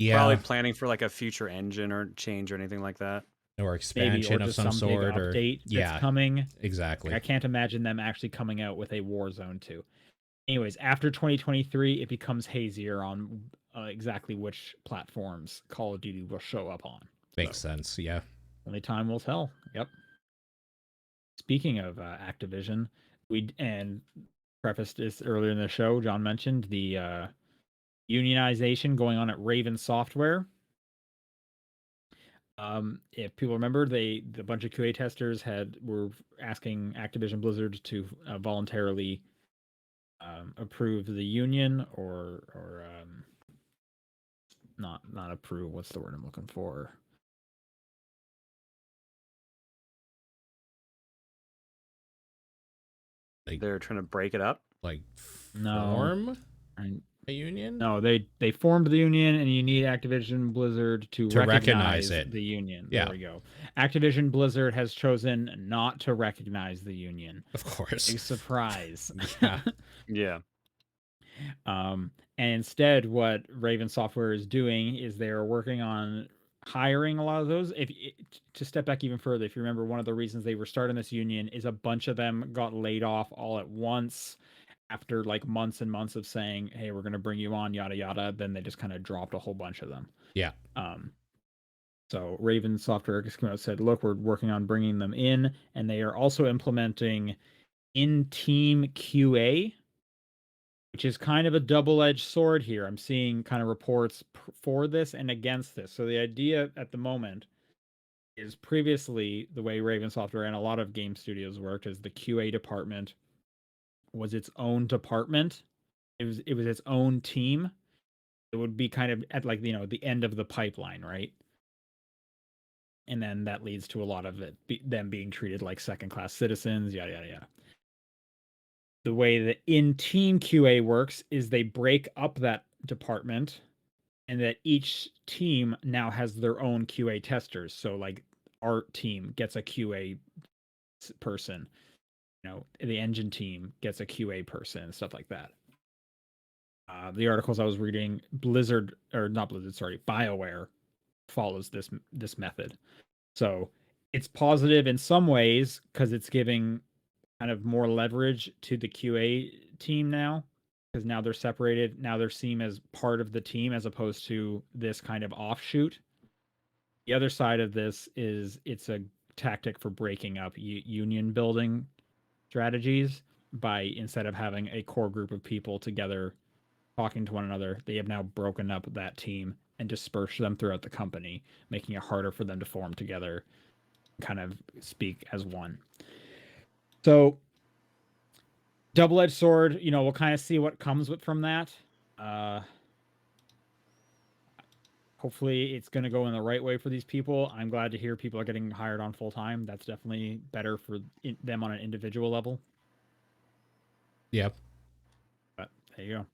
Yeah. Probably planning for like a future engine or change or anything like that. Or expansion maybe, or of some sort, big update that's coming. Exactly. I can't imagine them actually coming out with a Warzone 2. Anyways, after 2023, it becomes hazier on exactly which platforms Call of Duty will show up on. Makes sense, yeah. Only time will tell. Yep. Speaking of Activision, we prefaced this earlier in the show. John mentioned the unionization going on at Raven Software. If people remember, the bunch of QA testers were asking Activision Blizzard to voluntarily approve the union, or not approve. What's the word I'm looking for? Like, they're trying to break it up, like form a union. No, they formed the union, and you need Activision Blizzard to recognize it. The union. Yeah. There we go. Activision Blizzard has chosen not to recognize the union. Of course, a surprise. Yeah. Yeah. And instead, what Raven Software is doing is they are working on hiring a lot of those. To step back even further, if you remember, one of the reasons they were starting this union is a bunch of them got laid off all at once after like months and months of saying, hey, we're going to bring you on, yada yada. Then they just kind of dropped a whole bunch of them. Yeah. So Raven Software came out and said, look, we're working on bringing them in, and they are also implementing in-team QA, which is kind of a double-edged sword here. I'm seeing kind of reports for this and against this. So the idea at the moment is previously the way Raven Software and a lot of game studios worked is the QA department was its own department. It was its own team. It would be kind of at like, you know, the end of the pipeline, right? And then that leads to a lot of them being treated like second-class citizens, yada yada yada. The way that in-team QA works is they break up that department, and that each team now has their own QA testers. So like our team gets a QA person, you know, the engine team gets a QA person, stuff like that. The articles I was reading, Blizzard, or not Blizzard, sorry, BioWare follows this method. So it's positive in some ways because it's giving kind of more leverage to the QA team now, because now they're separated. Now they're seen as part of the team as opposed to this kind of offshoot. The other side of this is it's a tactic for breaking up union building strategies by, instead of having a core group of people together talking to one another, they have now broken up that team and dispersed them throughout the company, making it harder for them to form together, kind of speak as one. So double-edged sword, you know, we'll kind of see what comes from that. Hopefully it's going to go in the right way for these people. I'm glad to hear people are getting hired on full-time. That's definitely better for them on an individual level. Yep. But there you go.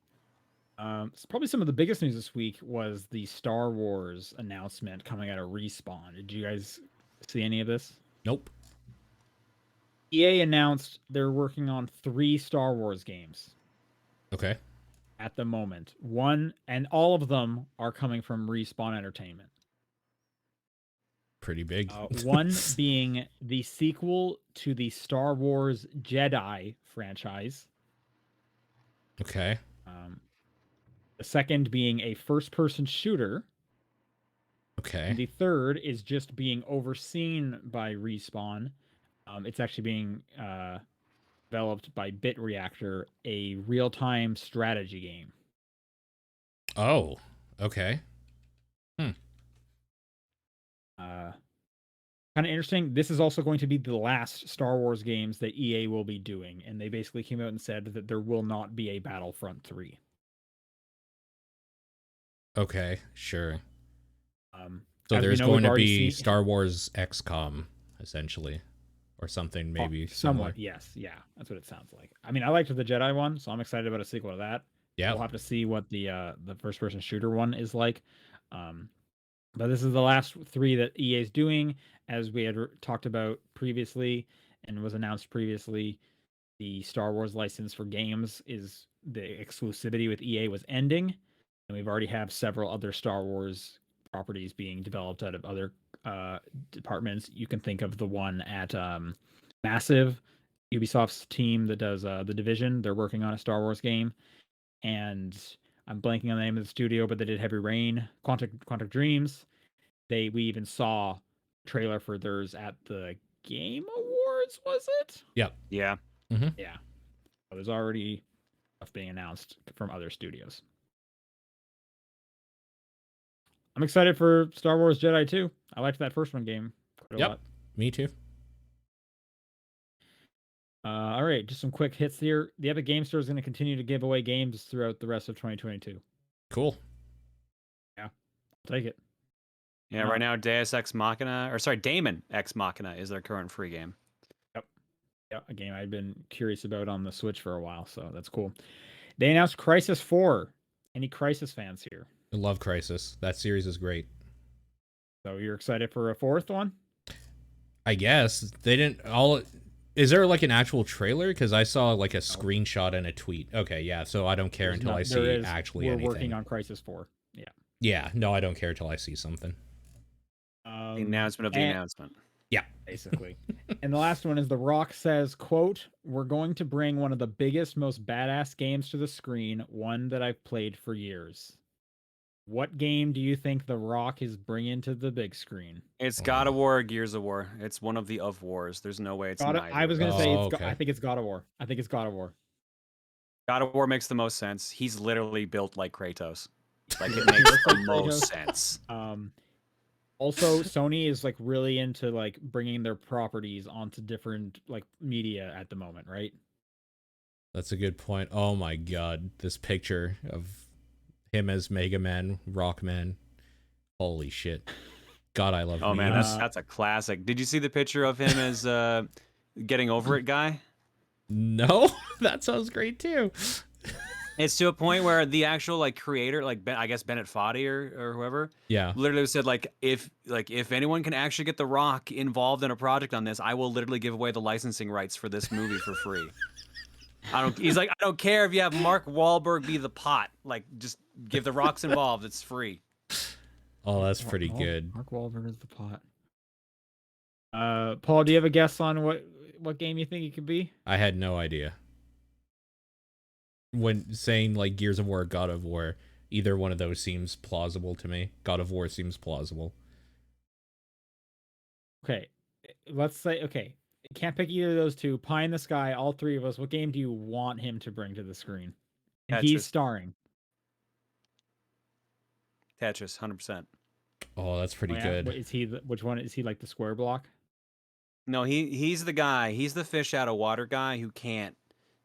Probably some of the biggest news this week was the Star Wars announcement coming out of Respawn. Did you guys see any of this? Nope. EA announced they're working on 3 Star Wars games. Okay. At the moment. One, and all of them are coming from Respawn Entertainment. Pretty big. One being the sequel to the Star Wars Jedi franchise. Okay. The second being a first-person shooter. Okay. And the third is just being overseen by Respawn. It's actually being developed by Bit Reactor, a real-time strategy game. Oh, okay. Kind of interesting. This is also going to be the last Star Wars games that EA will be doing, and they basically came out and said that there will not be a Battlefront 3. Okay, sure. So As we there's know, going we've to already be seen- Star Wars XCOM, essentially, or something maybe similar. somewhat. Yes, yeah, that's what it sounds like. I mean, I liked the Jedi one, so I'm excited about a sequel to that. Yeah. We'll have to see what the first person shooter one is like. But this is the last 3 that EA is doing, as we had talked about previously and was announced previously. The Star Wars license for games is the exclusivity with EA was ending, and we've already have several other Star Wars properties being developed out of other departments. You can think of the one at Massive, Ubisoft's team that does The Division. They're working on a Star Wars game, and I'm blanking on the name of the studio, but they did Heavy Rain, Quantic Dreams. We even saw a trailer for theirs at the Game Awards, was it? Yep. Yeah. Mm-hmm. Yeah. There's already stuff being announced from other studios. I'm excited for Star Wars Jedi 2. I liked that first one game quite a lot. Me too. All right, just some quick hits here. The Epic Game Store is going to continue to give away games throughout the rest of 2022. Cool. Yeah, I'll take it. Yeah, right now Daemon X Machina is their current free game. Yeah, a game I've been curious about on the Switch for a while, so that's cool. They announced Crysis 4. Any Crysis fans here? I love Crysis. That series is great. So you're excited for a 4th one? I guess they didn't all. Is there like an actual trailer? Because I saw like a screenshot and a tweet. Okay, yeah. So I don't care until I see actually anything. We're working on Crysis 4. Yeah. Yeah. No, I don't care until I see something. The announcement of the announcement. Yeah. Basically. And the last one is The Rock says, quote, "We're going to bring one of the biggest, most badass games to the screen, one that I've played for years." What game do you think The Rock is bringing to the big screen? It's God of War, Gears of War. It's one of the of wars. There's no way it's neither. I was going to say, okay. I think it's God of War. I think it's God of War. God of War makes the most sense. He's literally built like Kratos. Like, it makes the most sense. Also, Sony is like really into like bringing their properties onto different like media at the moment, right? That's a good point. Oh my god, this picture of him as Mega Man, Rockman. Holy shit. God, I love Oh man, memes. that's a classic. Did you see the picture of him as getting over it guy? No, that sounds great too. It's to a point where the actual like creator, like I guess Bennett Foddy or whoever, Yeah. literally said if anyone can actually get The Rock involved in a project on this, I will literally give away the licensing rights for this movie for free. He's like, I don't care if you have Mark Wahlberg be the pot, like just give The Rock's involved, it's free. Oh, that's pretty good. Mark Wahlberg is the plot. Paul, do you have a guess on what game you think it could be? I had no idea. When saying like Gears of War, God of War, either one of those seems plausible to me. God of War seems plausible. Okay, let's say can't pick either of those two. Pie in the Sky, all three of us. What game do you want him to bring to the screen? And he's Tetris. starring. Tetris, 100%. Oh, that's pretty good. Is he? Which one is he? Like the square block? No, he's the guy. He's the fish out of water guy who can't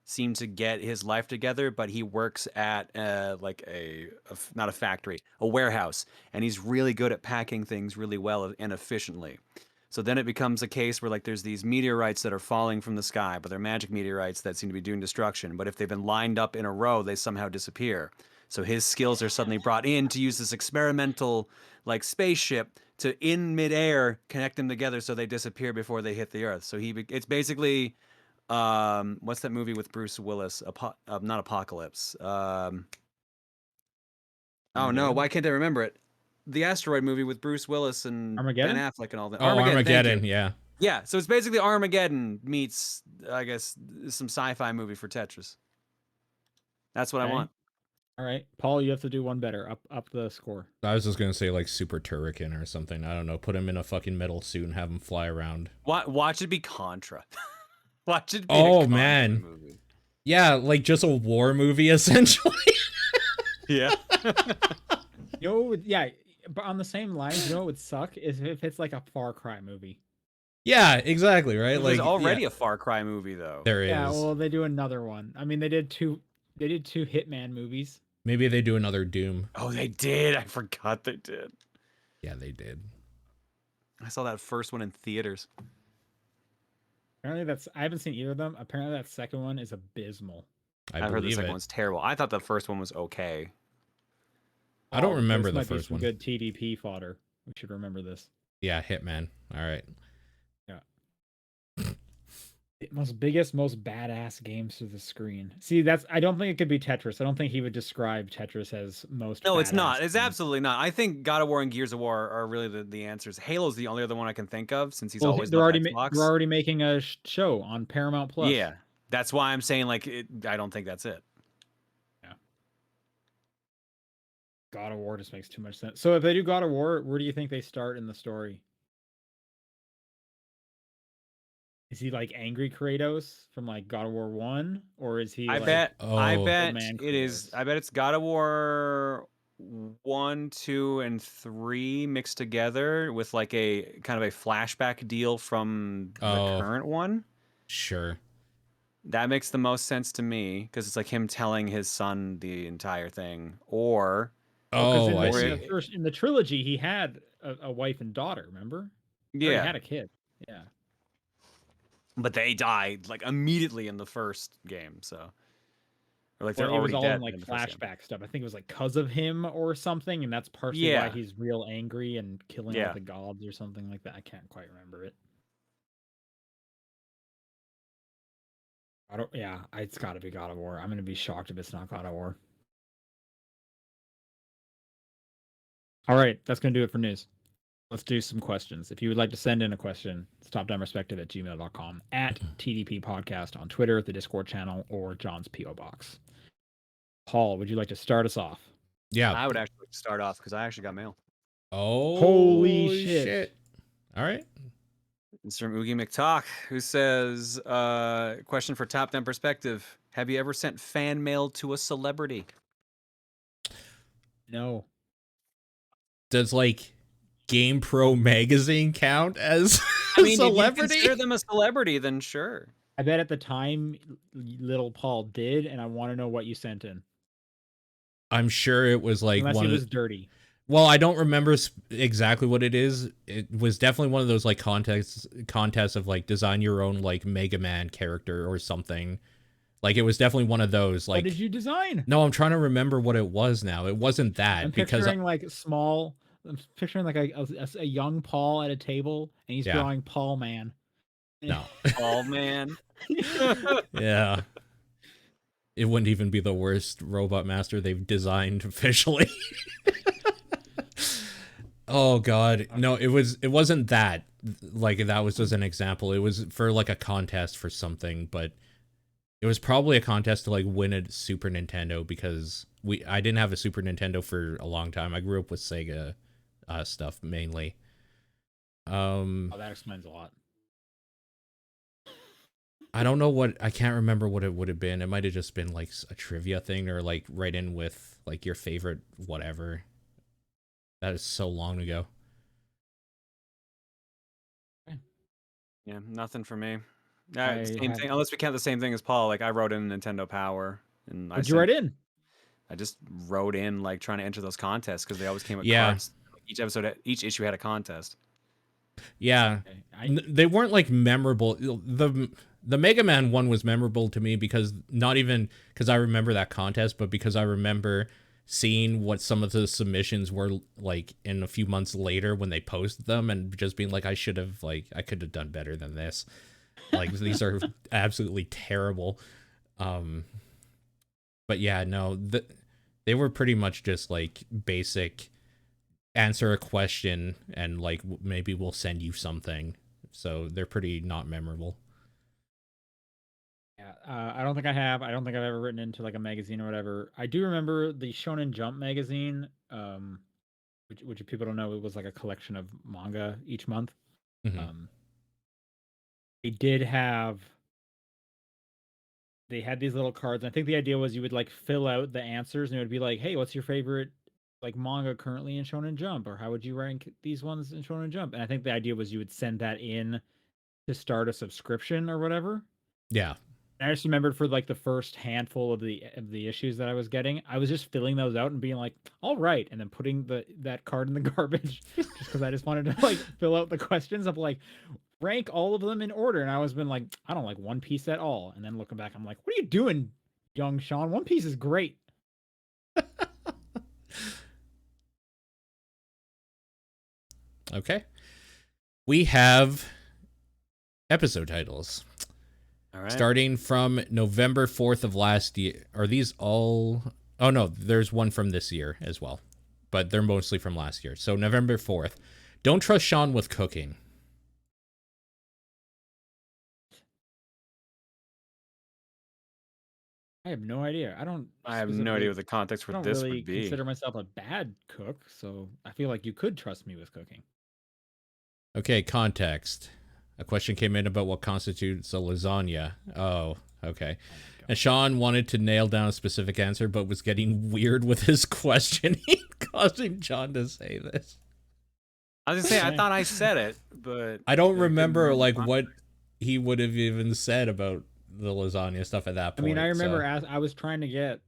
seem to get his life together, but he works at like not a factory, a warehouse, and he's really good at packing things really well and efficiently. So then it becomes a case where like there's these meteorites that are falling from the sky, but they're magic meteorites that seem to be doing destruction. But if they've been lined up in a row, they somehow disappear. So his skills are suddenly brought in to use this experimental like spaceship to in midair connect them together so they disappear before they hit the earth. So it's basically what's that movie with Bruce Willis? Not Apocalypse. Oh no, why can't I remember it? The asteroid movie with Bruce Willis and Armageddon? Ben Affleck and all that. Oh, Armageddon, yeah. Yeah, so it's basically Armageddon meets, I guess, some sci-fi movie for Tetris. That's what I want. All right, Paul, you have to do one better. Up the score. I was just gonna say like Super Turrican or something. I don't know. Put him in a fucking metal suit and have him fly around. Watch it be Contra. Watch it be a Contra man. movie. Yeah, like just a war movie essentially. Yeah. Yeah, but on the same lines, you know what would suck is if it's like a Far Cry movie. Yeah, exactly, right? There's already a Far Cry movie though. There is. Yeah, well, they do another one. I mean, they did two Hitman movies. Maybe they do another Doom. Oh, they did. I forgot they did. Yeah, they did. I saw that first one in theaters. Apparently I haven't seen either of them. Apparently that second one is abysmal. I heard the second one's terrible. I thought the first one was okay. I don't remember the might be first some one. Good TDP fodder. We should remember this. Yeah, Hitman. All right. Yeah. Most badass games to the screen. See, I don't think it could be Tetris. I don't think he would describe Tetris as most. No, it's not. It's games. absolutely not. I think God of War and Gears of War are really the answers. Halo's the only other one I can think of since he's always they're Xbox. They're already making a show on Paramount Plus. Yeah, that's why I'm saying like I don't think that's it. Yeah. God of War just makes too much sense. So if they do God of War, where do you think they start in the story? Is he like angry Kratos from like God of War 1, or is he? I bet it is. I bet it's God of War 1, 2, and 3 mixed together with like a kind of a flashback deal from the current one. Sure. That makes the most sense to me because it's like him telling his son the entire thing, or I see. In the trilogy, he had a wife and daughter. Remember? Yeah, he had a kid. Yeah. But they died like immediately in the first game, so or like they're already all dead. In like flashback stuff. I think it was like because of him or something, and that's partially why he's real angry and killing all the gods or something like that. I can't quite remember it. It's got to be God of War. I'm gonna be shocked if it's not God of War. All right, that's gonna do it for news. Let's do some questions. If you would like to send in a question, it's topdownperspective@gmail.com, at TDP Podcast on Twitter, the Discord channel, or John's P.O. Box. Paul, would you like to start us off? Yeah. I would actually start off because I actually got mail. Oh, holy shit. All right. It's from Oogie McTalk, who says, question for Top Down Perspective. Have you ever sent fan mail to a celebrity? No. Does like GamePro magazine count as I a mean, if you celebrity? consider them a celebrity, then sure. I bet at the time, little Paul did, and I want to know what you sent in. I'm sure it was like Unless it was dirty. Well, I don't remember exactly what it is. It was definitely one of those like contests of like design your own like Mega Man character or something. Like it was definitely one of those. Like, what did you design? No, I'm trying to remember what it was now. It wasn't that I'm picturing like small. I'm picturing like a young Paul at a table, and he's drawing Paul Man. No, Paul Man. Yeah. It wouldn't even be the worst Robot Master they've designed officially. Oh god. No, it wasn't that. Like that was just an example. It was for like a contest for something, but it was probably a contest to like win a Super Nintendo because I didn't have a Super Nintendo for a long time. I grew up with Sega stuff mainly. Oh, that explains a lot. I don't know I can't remember what it would have been. It might have just been like a trivia thing or like right in with like your favorite whatever. That is so long ago. Yeah, nothing for me. Same thing. Unless we count the same thing as Paul. Like I wrote in Nintendo Power, and what'd you write in? I just wrote in like trying to enter those contests because they always came with cards. Each issue had a contest. Yeah, they weren't like memorable. The Mega Man one was memorable to me because not even because I remember that contest, but because I remember seeing what some of the submissions were like in a few months later when they posted them and just being like, I could have done better than this. Like these are absolutely terrible. But yeah, no, they were pretty much just like basic answer a question and like maybe we'll send you something. So they're pretty not memorable. Yeah, I don't think I have. I don't think I've ever written into like a magazine or whatever. I do remember the Shonen Jump magazine, which people don't know, it was like a collection of manga each month. Mm-hmm. They had these little cards. I think the idea was you would like fill out the answers, and it would be like, hey, what's your favorite like manga currently in Shonen Jump, or how would you rank these ones in Shonen Jump? And I think the idea was you would send that in to start a subscription or whatever. Yeah. I just remembered for like the first handful of the issues that I was getting, I was just filling those out and being like, all right, and then putting that card in the garbage just because I just wanted to like fill out the questions of like rank all of them in order. And I was been like, I don't like One Piece at all. And then looking back, I'm like, what are you doing, young Sean? One Piece is great. Okay. We have episode titles. All right. Starting from November 4th of last year. Are these all? Oh, no, there's one from this year as well. But they're mostly from last year. So November 4th. Don't trust Sean with cooking. I have no idea. I have no idea what the context for this really would be. Consider myself a bad cook, so I feel like you could trust me with cooking. Okay, context. A question came in about what constitutes a lasagna. Oh, okay. And Sean wanted to nail down a specific answer, but was getting weird with his questioning, causing John to say this. I was gonna say, I thought I said it, but I don't remember like what he would have even said about the lasagna stuff at that point. I mean, I remember as I was trying to get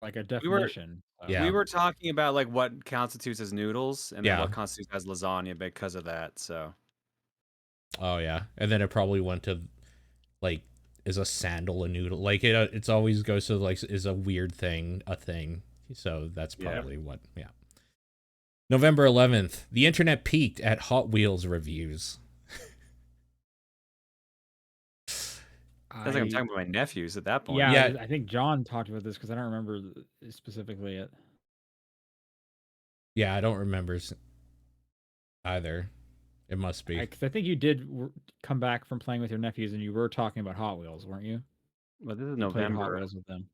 like a definition. We were talking about like what constitutes as noodles and then what constitutes as lasagna because of that. So. Oh yeah, and then it probably went to like, is a sandal a noodle? Like it's always goes to like, is a weird thing a thing? So that's probably what. Yeah. November 11th, the internet peaked at Hot Wheels reviews. I think I'm talking about my nephews at that point. Yeah, I think John talked about this because I don't remember specifically it. Yeah, I don't remember either. It must be. Because I think you did come back from playing with your nephews and you were talking about Hot Wheels, weren't you? Well, this is November. Hot Wheels with them.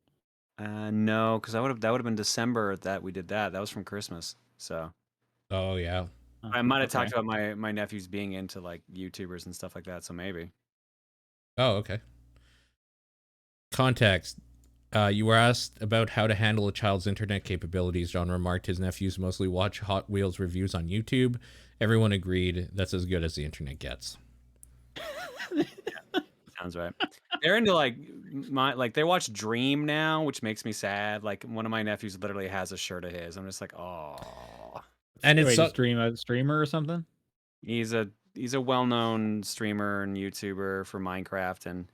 No, because that would have been December that we did that. That was from Christmas. So. Oh yeah. I might have talked about my nephews being into like YouTubers and stuff like that. So maybe. Oh okay. Context. You were asked about how to handle a child's internet capabilities. John remarked his nephews mostly watch Hot Wheels reviews on YouTube. Everyone agreed that's as good as the internet gets. Sounds right. They're into they watch Dream now, which makes me sad. Like one of my nephews literally has a shirt of his. I'm just like, oh. And it's a streamer or something. He's a well-known streamer and YouTuber for Minecraft, and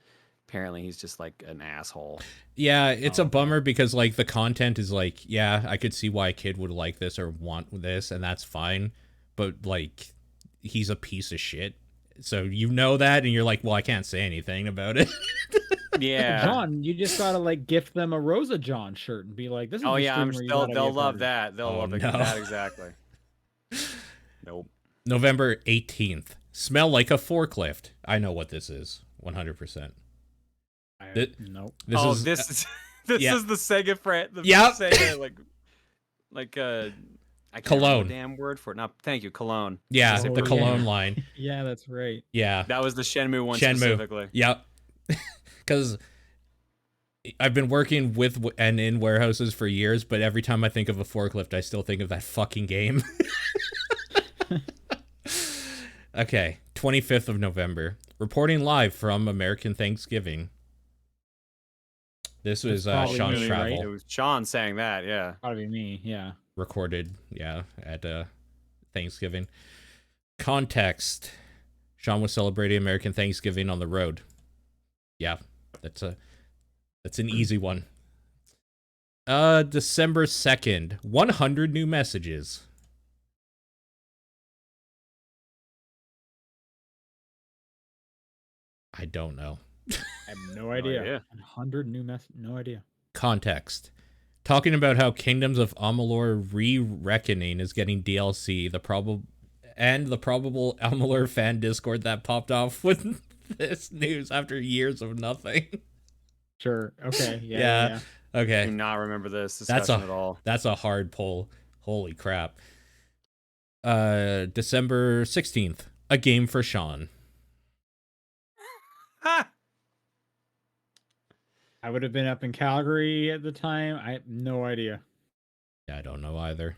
apparently he's just like an asshole. Yeah, it's a bummer because like the content is like, yeah, I could see why a kid would like this or want this, and that's fine. But like, he's a piece of shit. So you know that, and you're like, well, I can't say anything about it. Yeah, John, you just gotta like gift them a Rosa John shirt and be like, "This is." Oh yeah, they'll love that. They'll love that exactly. Nope. November 18th. Smell like a forklift. I know what this is. 100%. Nope. This is the Sega friend. Yep. Sega I can't cologne. The damn word for it. No, thank you, cologne. Yeah, the cologne line. Yeah, that's right. Yeah, that was the Shenmue one specifically. Yep. Because I've been working with and in warehouses for years, but every time I think of a forklift, I still think of that fucking game. Okay, 25th of November. Reporting live from American Thanksgiving. This was Sean's travel. Right? It was Sean saying that, yeah. Probably me, yeah. Recorded, yeah, at Thanksgiving. Context. Sean was celebrating American Thanksgiving on the road. Yeah, that's an easy one. December 2nd. 100 new messages. I don't know. I have no idea. 100 new no idea. Context. Talking about how Kingdoms of Amalur Re-Reckoning is getting DLC, the probable Amalur fan Discord that popped off with this news after years of nothing. Sure. Okay. Yeah. Okay. I do not remember this discussion at all. That's a hard pull. Holy crap. December 16th. A game for Sean. I would have been up in Calgary at the time. I have no idea. Yeah, I don't know either.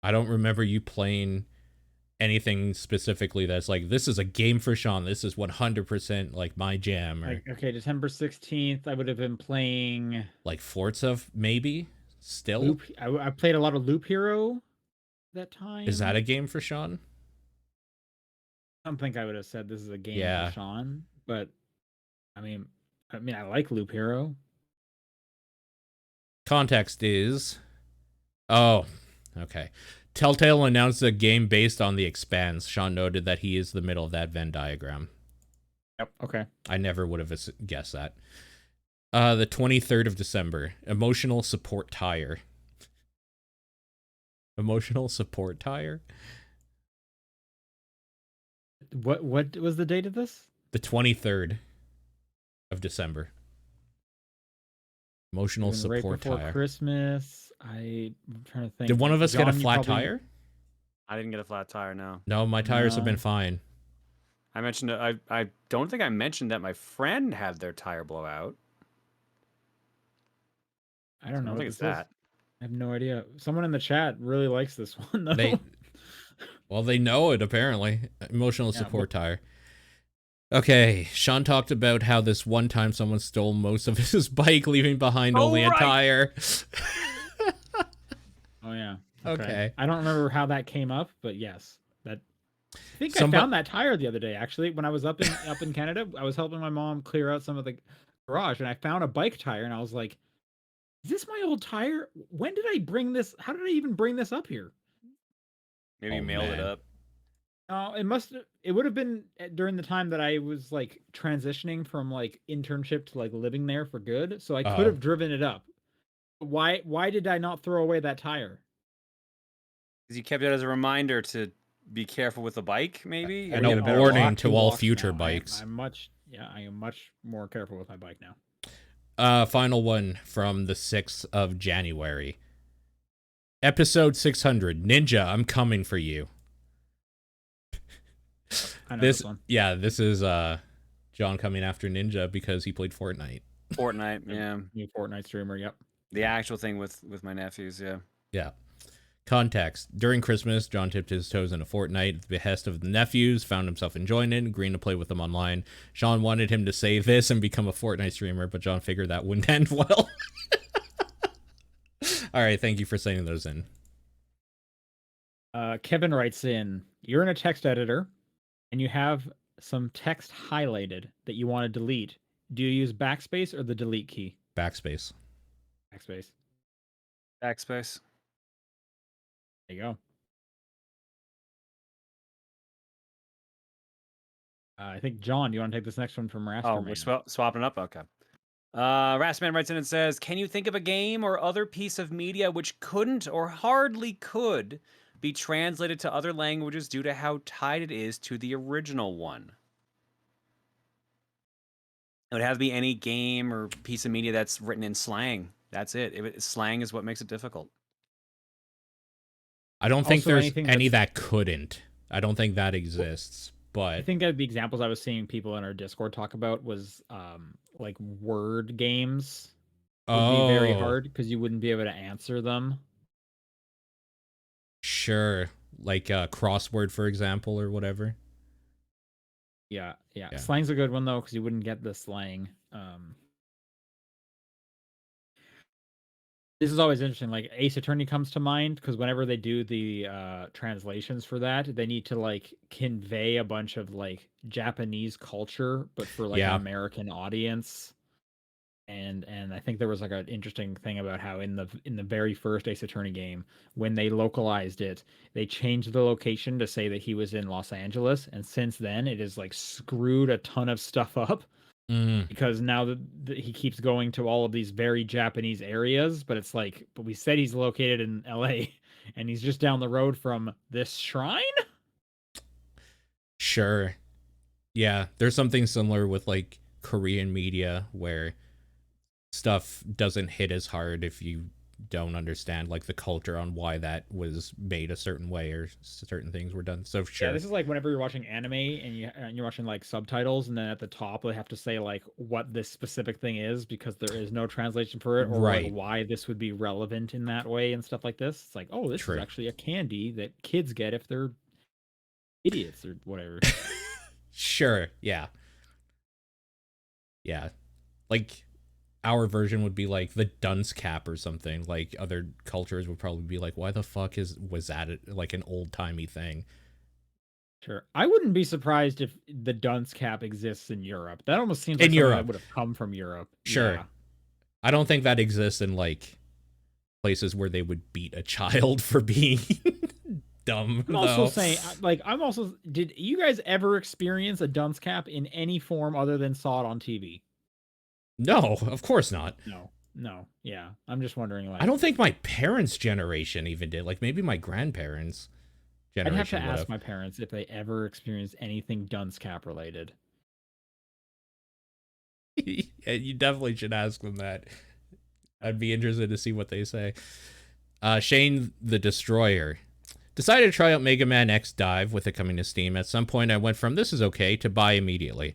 I don't remember you playing anything specifically that's like, this is a game for Sean. This is 100% like my jam. Or okay, December 16th, I would have been playing like Forza, maybe still. I played a lot of Loop Hero that time. Is that a game for Sean? I don't think I would have said this is a game for Sean, but I mean, I like Loop Hero. Context is, okay. Telltale announced a game based on The Expanse. Sean noted that he is the middle of that Venn diagram. Yep. Okay. I never would have guessed that. The 23rd of December. Emotional support tire. Emotional support tire. What was the date of this? The 23rd of December. Emotional support right before tire. Christmas. I'm trying to think. Did one of us get a flat tire? I didn't get a flat tire, no. No, my tires have been fine. I mentioned I don't think I mentioned that my friend had their tire blow out. I don't know. I think it's that. I have no idea. Someone in the chat really likes this one though. They know it apparently. Emotional support tire. Okay, Sean talked about how this one time someone stole most of his bike, leaving behind only a tire. Oh yeah. Okay. I don't remember how that came up, but yes, I think I found that tire the other day. Actually, when I was up in Canada, I was helping my mom clear out some of the garage, and I found a bike tire, and I was like, "Is this my old tire? When did I bring this? How did I even bring this up here?" Maybe you mailed it up. It would have been during the time that I was like transitioning from like internship to like living there for good. So I could have driven it up. Why did I not throw away that tire? Because you kept it as a reminder to be careful with the bike, maybe? And a warning to all future bikes. I am much more careful with my bike now. Final one from the 6th of January. Episode 600. Ninja, I'm coming for you. I know this one. Yeah, this is John coming after Ninja because he played Fortnite. Fortnite, yeah. New Fortnite streamer. Yep. The actual thing with my nephews, yeah. Yeah. Context. During Christmas, John tipped his toes into Fortnite at the behest of the nephews, found himself enjoying it, agreeing to play with them online. Sean wanted him to say this and become a Fortnite streamer, but John figured that wouldn't end well. All right, thank you for sending those in. Kevin writes in, you're in a text editor, and you have some text highlighted that you want to delete. Do you use backspace or the delete key? Backspace. Backspace. Backspace. There you go. I think, John, do you want to take this next one from Raster? Oh, we're swapping up? Okay. Rastman writes in and says, can you think of a game or other piece of media which couldn't or hardly could be translated to other languages due to how tied it is to the original one? It would have to be any game or piece of media that's written in slang. That's it. Slang is what makes it difficult. I don't think there's any that couldn't. I don't think that exists. But I think that the examples I was seeing people in our Discord talk about was like word games would be very hard because you wouldn't be able to answer them. Sure. Like crossword, for example, or whatever. Yeah. Slang's a good one, though, because you wouldn't get the slang. This is always interesting. Like Ace Attorney comes to mind because whenever they do the translations for that, they need to like convey a bunch of like Japanese culture, but for like an American audience. And I think there was like an interesting thing about how in the very first Ace Attorney game, when they localized it, they changed the location to say that he was in Los Angeles, and since then it has like screwed a ton of stuff up. Because now that he keeps going to all of these very Japanese areas, but it's like, but we said he's located in LA and he's just down the road from this shrine? Sure. Yeah, there's something similar with like Korean media where stuff doesn't hit as hard if you don't understand like the culture on why that was made a certain way or certain things were done. So sure. Yeah, this is like whenever you're watching anime and you're watching like subtitles, and then at the top they have to say like what this specific thing is because there is no translation for it, or like why this would be relevant in that way and stuff like this. It's like, oh, this is actually a candy that kids get if they're idiots or whatever. Sure. Yeah. Like our version would be like the dunce cap or something. Like other cultures would probably be like, why the fuck was that like an old timey thing? Sure. I wouldn't be surprised if the dunce cap exists in Europe. That almost seems like in Europe that would have come from Europe. Sure. Yeah. I don't think that exists in like places where they would beat a child for being dumb. I'm also saying, like, did you guys ever experience a dunce cap in any form other than saw it on TV? No, of course not. No. Yeah. I'm just wondering, like, I don't think my parents' generation even did. Like maybe my grandparents' generation. I'd have to ask my parents if they ever experienced anything dunce cap related. Yeah, you definitely should ask them that. I'd be interested to see what they say. Shane the Destroyer decided to try out Mega Man X Dive with it coming to Steam. At some point I went from this is okay to buy immediately.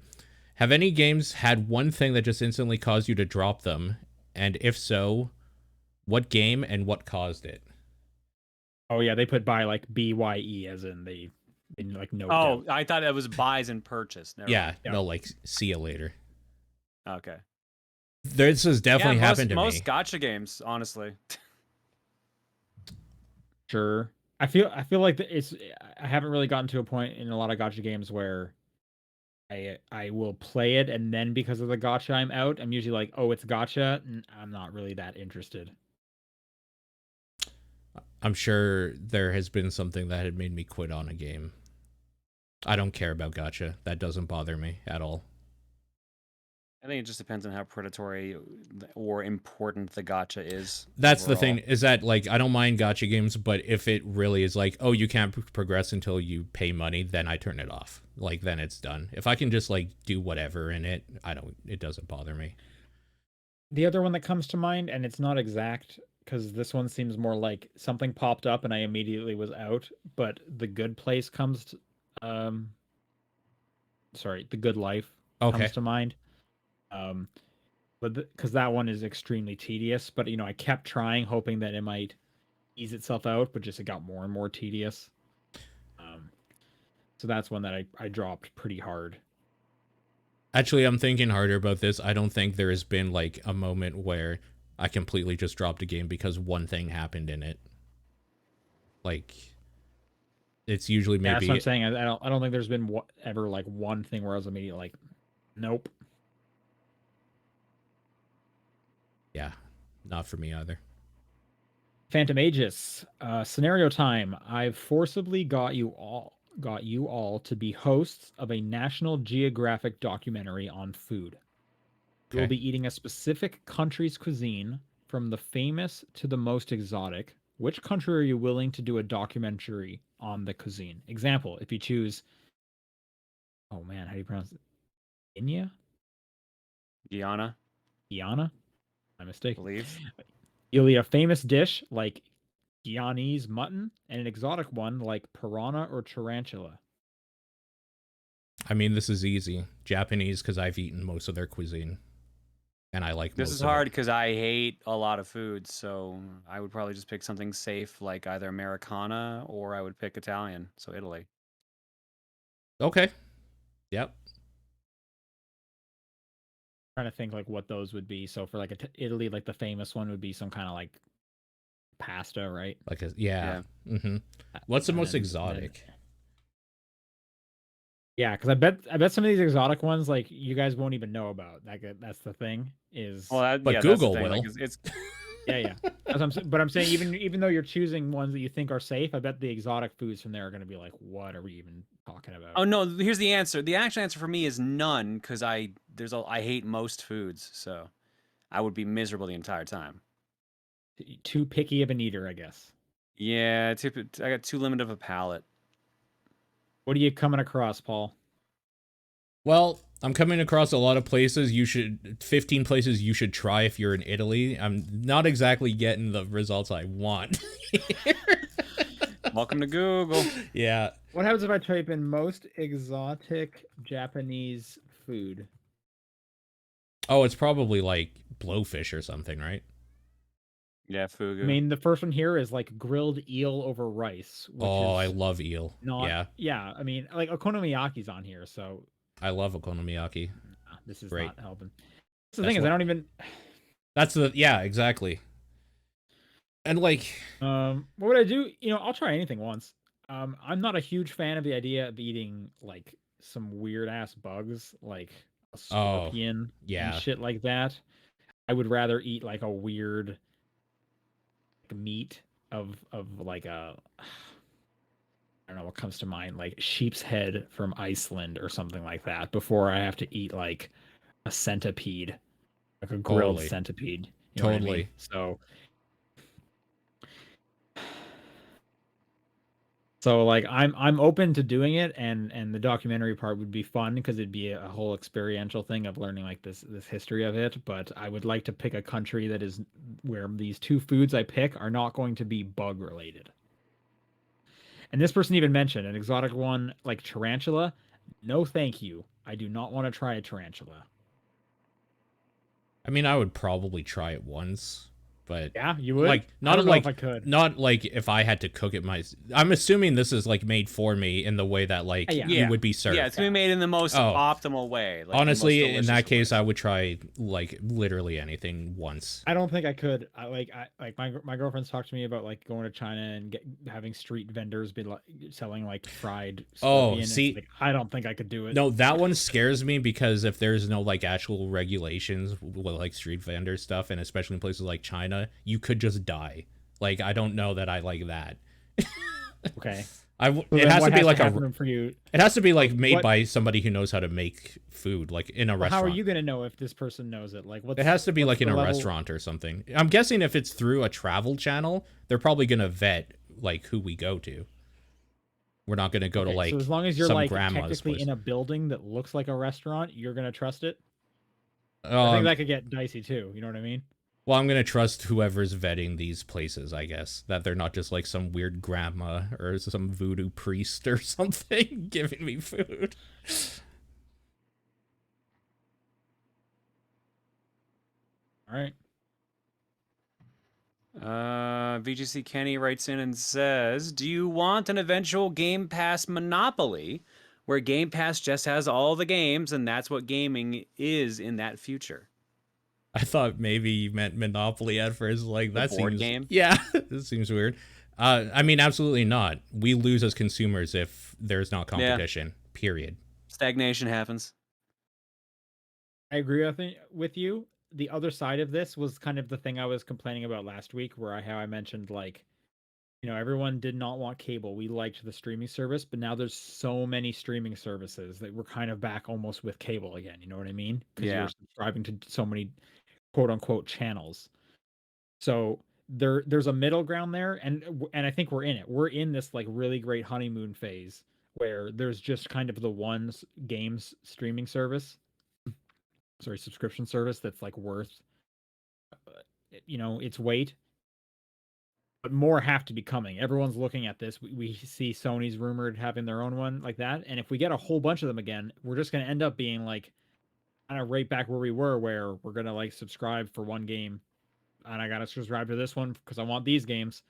Have any games had one thing that just instantly caused you to drop them? And if so, what game and what caused it? Oh yeah, they put buy like BYE as in like no. Oh, I thought it was buys and purchase. No, like see you later. Okay. This has definitely happened to me. Most gacha games, honestly. Sure. I feel like I haven't really gotten to a point in a lot of gacha games where I will play it, and then because of the gacha I'm out. I'm usually like, oh, it's gacha, and I'm not really that interested. I'm sure there has been something that had made me quit on a game. I don't care about gacha. That doesn't bother me at all. I think it just depends on how predatory or important the gacha is. That's overall. The thing, is that, like, I don't mind gacha games, but if it really is like, oh, you can't progress until you pay money, then I turn it off. Like, then it's done. If I can just, like, do whatever in it, it doesn't bother me. The other one that comes to mind, and it's not exact, because this one seems more like something popped up and I immediately was out, but The Good Place comes to, The Good Life comes to mind. but because that one is extremely tedious. But I kept trying, hoping that it might ease itself out, but just it got more and more tedious. So that's one that I dropped pretty hard. Actually, I'm thinking harder about this. I don't think there has been like a moment where I completely just dropped a game because one thing happened in it. Like, it's usually maybe. Yeah, that's what I'm saying. I don't think there's been ever like one thing where I was immediately like, nope. Yeah, not for me either. Phantom Aegis, scenario time. I've forcibly got you all to be hosts of a National Geographic documentary on food. Okay. You'll be eating a specific country's cuisine, from the famous to the most exotic. Which country are you willing to do a documentary on the cuisine? Example, if you choose, oh man, how do you pronounce it? India? Guyana, Guyana? My mistake. I believe. You'll eat a famous dish like Guyanese mutton and an exotic one like piranha or tarantula. I mean, this is easy. Japanese, because I've eaten most of their cuisine. And I like This most is of hard it. because I hate a lot of foods, so I would probably just pick something safe like either Americana or I would pick Italian, so Italy. Okay. Yep. Trying to think like what those would be. So for like Italy, like the famous one would be some kind of like pasta, right? Like yeah. Mm-hmm. What's the most exotic? Yeah, because I bet some of these exotic ones like you guys won't even know about. That's the thing is. Well, but yeah, Google that's the thing. will. Like, it's yeah. But I'm saying even though you're choosing ones that you think are safe, I bet the exotic foods from there are going to be like, what are we even talking about? Oh no, here's the answer. The actual answer for me is none because I hate most foods, so I would be miserable the entire time. Too picky of an eater, I guess. Yeah, I got too limited of a palate. What are you coming across, Paul? Well, I'm coming across a lot of places 15 places you should try if you're in Italy. I'm not exactly getting the results I want. Welcome to Google. Yeah. What happens if I type in most exotic Japanese food? Oh, it's probably like blowfish or something, right? Yeah, fugu. I mean, the first one here is like grilled eel over rice. Which I is love eel. Yeah. I mean, like okonomiyaki's on here, so I love okonomiyaki. this is Great. not helping. So the thing is, I don't even. That's exactly. And like, what would I do? I'll try anything once. I'm not a huge fan of the idea of eating like some weird ass bugs, like a scorpion and shit like that. I would rather eat like a weird meat of like a, I don't know what comes to mind, like sheep's head from Iceland or something like that, before I have to eat like a centipede, like a grilled centipede. You know what I mean? So like I'm open to doing it, and the documentary part would be fun because it'd be a whole experiential thing of learning like this history of it. But I would like to pick a country that is where these two foods I pick are not going to be bug related. And this person even mentioned an exotic one like tarantula. No, thank you. I do not want to try a tarantula. I mean, I would probably try it once, but yeah, you would. Like, not I don't know if I could. Not like if I had to cook it I'm assuming this is like made for me in the way that like you would be served. Yeah, it's gonna be made in the most optimal way. Like, honestly, in that case, I would try like literally anything once. I don't think I could. My girlfriend's talked to me about like going to China and having street vendors be like selling like fried scorpion. See, like, I don't think I could do it. No, that one scares me because if there's no like actual regulations with like street vendor stuff, and especially in places like China, you could just die. Like, I don't know that I like that. Okay. It has to be like for you. It has to be like made by somebody who knows how to make food, like in a restaurant. How are you gonna know if this person knows it? Like, it has to be like in a restaurant or something. I'm guessing if it's through a travel channel, they're probably gonna vet like who we go to. We're not gonna go to like. So as long as you're like technically place. in a building that looks like a restaurant, you're gonna trust it. I think that could get dicey too. You know what I mean? Well, I'm going to trust whoever's vetting these places, I guess. That they're not just like some weird grandma or some voodoo priest or something giving me food. All right. VGC Kenny writes in and says, do you want an eventual Game Pass monopoly where Game Pass just has all the games and that's what gaming is in that future? I thought maybe you meant Monopoly at first. Like, The that board seems game? Yeah, this seems weird. I mean, absolutely not. We lose as consumers if there's not competition. Period. Stagnation happens. I agree with you. The other side of this was kind of the thing I was complaining about last week, where how I mentioned, like, everyone did not want cable. We liked the streaming service, but now there's so many streaming services that we're kind of back almost with cable again. You know what I mean? Because Yeah. you're subscribing to so many quote unquote channels. So there's a middle ground there, and I think we're in it. We're in this like really great honeymoon phase where there's just kind of the one games streaming service, subscription service that's like worth its weight. But more have to be coming. Everyone's looking at this. We see Sony's rumored having their own one like that, and if we get a whole bunch of them again, we're just going to end up being like kind of right back where we were, where we're going to like subscribe for one game, and I got to subscribe to this one because I want these games.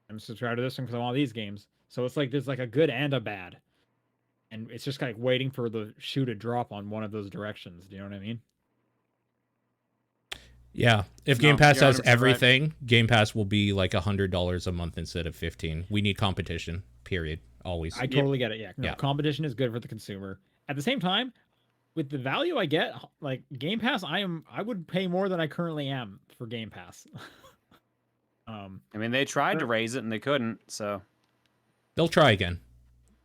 I'm subscribed to this one because I want these games. So it's like there's like a good and a bad, and it's just kind of waiting for the shoe to drop on one of those directions. Do you know what I mean? Yeah, if Game Pass has everything, Game Pass will be like $100 a month instead of $15. We need competition. Period. Always. I totally get it. Yeah, no, competition is good for the consumer. At the same time, with the value I get, like Game Pass, I would pay more than I currently am for Game Pass. I mean, they tried to raise it and they couldn't. So they'll try again.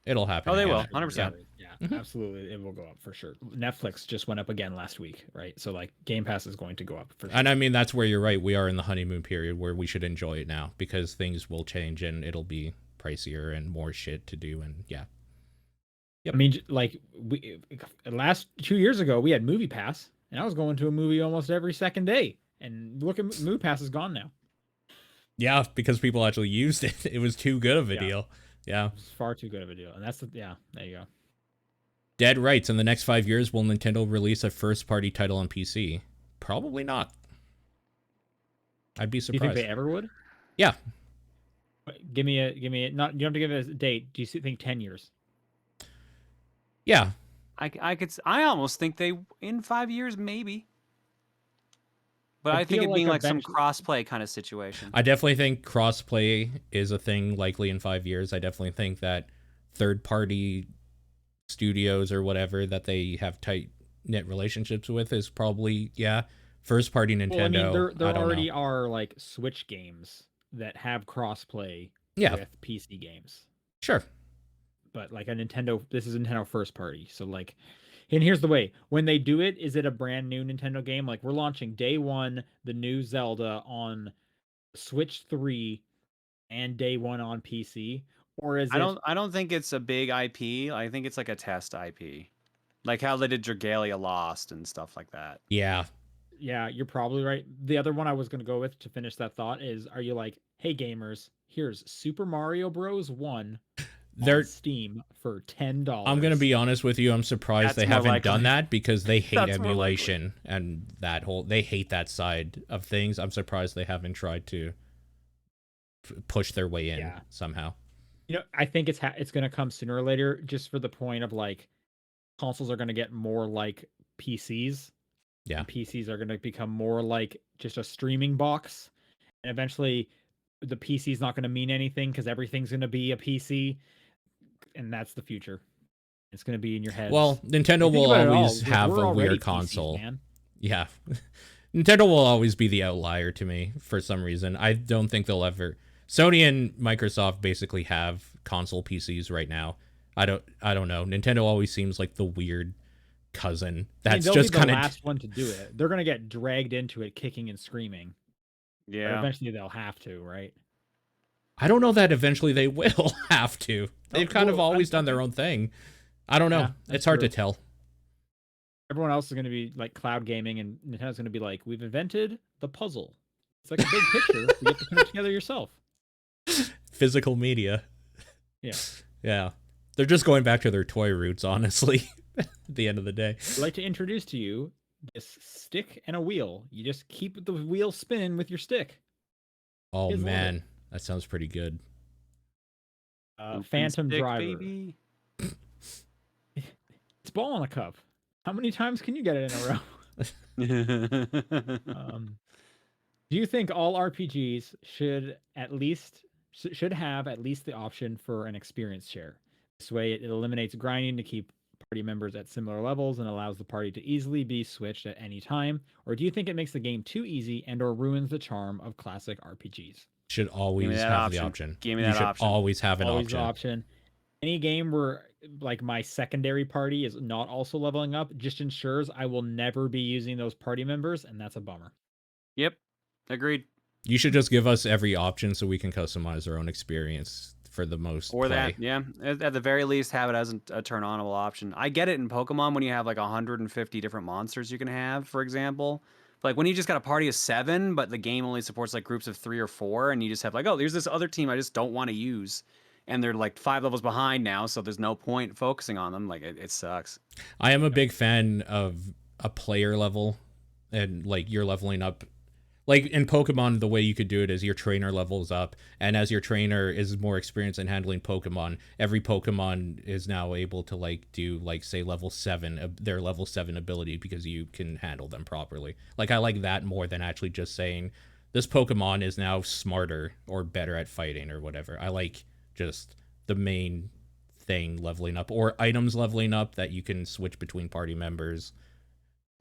It'll happen. Oh, they again. will. 100%. Yeah, absolutely. It will go up for sure. Netflix just went up again last week, right? So like Game Pass is going to go up for sure. And I mean, that's where you're right. We are in the honeymoon period where we should enjoy it now because things will change and it'll be pricier and more shit to do. And yeah. Yep. I mean, like last 2 years ago, we had Movie Pass and I was going to a movie almost every second day. And look at Movie Pass is gone now. Yeah, because people actually used it. It was too good of a deal. Yeah. It's far too good of a deal. And there you go. Dead writes, in the next 5 years, will Nintendo release a first-party title on PC? Probably not. I'd be surprised. Do you think they ever would? Yeah. Give me a not. You don't have to give it a date. Do you think 10 years? Yeah. I almost think they in 5 years maybe. But I think it'd be like some cross-play kind of situation. I definitely think cross-play is a thing likely in 5 years. I definitely think that third-party studios or whatever that they have tight-knit relationships with is probably, first-party Nintendo. Well, I mean, there already are like Switch games that have cross-play with PC games. Sure. But like this is Nintendo first-party, so like... And here's the way. When they do it, is it a brand new Nintendo game? Like, we're launching day one, the new Zelda on Switch 3 and day one on PC? Or is I don't think it's a big IP. I think it's like a test IP. Like how they did Dragalia Lost and stuff like that. Yeah. Yeah, you're probably right. The other one I was going to go with to finish that thought is, are you like, hey, gamers, here's Super Mario Bros. 1... They're Steam for $10. I'm gonna be honest with you. I'm surprised they haven't done that because they hate emulation and they hate that side of things. I'm surprised they haven't tried to push their way in somehow. I think it's gonna come sooner or later, just for the point of like consoles are gonna get more like PCs. Yeah, and PCs are gonna become more like just a streaming box, and eventually the PC is not gonna mean anything because everything's gonna be a PC. And that's the future. It's going to be in your head. Well, Nintendo will always have a weird console. PCs, yeah. Nintendo will always be the outlier to me for some reason. I don't think they'll ever... Sony and Microsoft basically have console PCs right now. I don't know. Nintendo always seems like the weird cousin that's just kind of... the last one to do it. They're going to get dragged into it kicking and screaming. Yeah. But eventually they'll have to, right? I don't know that eventually they will have to. They've kind of always done their own thing. I don't know. Yeah, it's hard to tell. Everyone else is going to be like cloud gaming, and Nintendo's going to be like, we've invented the puzzle. It's like a big picture. You get to put it together yourself. Physical media. Yeah. Yeah. They're just going back to their toy roots, honestly, at the end of the day. I'd like to introduce to you this stick and a wheel. You just keep the wheel spin with your stick. Oh Kids love it. man, that sounds pretty good. Phantom Stick, Driver. baby. It's ball in a cup. How many times can you get it in a row? Do you think all RPGs should have at least the option for an experience share? This way, it eliminates grinding to keep party members at similar levels and allows the party to easily be switched at any time. Or do you think it makes the game too easy and/or ruins the charm of classic RPGs? Should always have the option. Give me you that should option. always have an Always option. Any game where like my secondary party is not also leveling up just ensures I will never be using those party members, and that's a bummer. Yep, agreed. You should just give us every option so we can customize our own experience for the most Or play. that, yeah. At the very least, have it as a turn-onable option. I get it in Pokemon when you have like 150 different monsters you can have, for example. Like when you just got a party of 7, but the game only supports like groups of 3 or 4, and you just have like, oh, there's this other team I just don't want to use. And they're like 5 levels behind now, so there's no point focusing on them. Like it sucks. I am a big fan of a player level, and like you're leveling up. Like in Pokemon, the way you could do it is your trainer levels up, and as your trainer is more experienced in handling Pokemon, every Pokemon is now able to like do like say level 7, their level 7 ability because you can handle them properly. Like I like that more than actually just saying this Pokemon is now smarter or better at fighting or whatever. I like just the main thing leveling up, or items leveling up that you can switch between party members.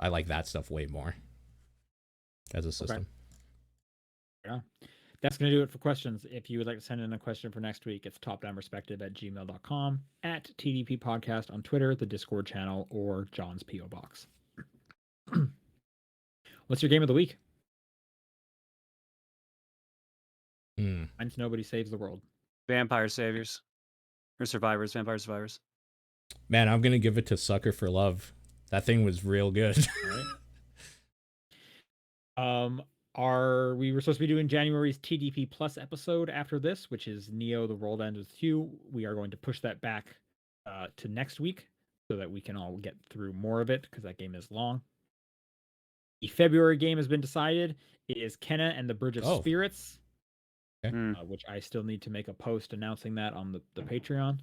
I like that stuff way more as a system. Okay. Yeah. That's going to do it for questions. If you would like to send in a question for next week, it's topdownperspective@gmail.com, at TDP Podcast on Twitter, the Discord channel, or John's P.O. Box. What's your game of the week? Mine's Nobody Saves the World. Vampire Saviors. Or Survivors. Vampire Survivors. Man, I'm going to give it to Sucker for Love. That thing was real good. All right. We were supposed to be doing January's TDP Plus episode after this, which is Neo: The World Ends With You. We are going to push that back to next week so that we can all get through more of it because that game is long. The February game has been decided. It is Kenna and the Bridge of Spirits, which I still need to make a post announcing that on the Patreon.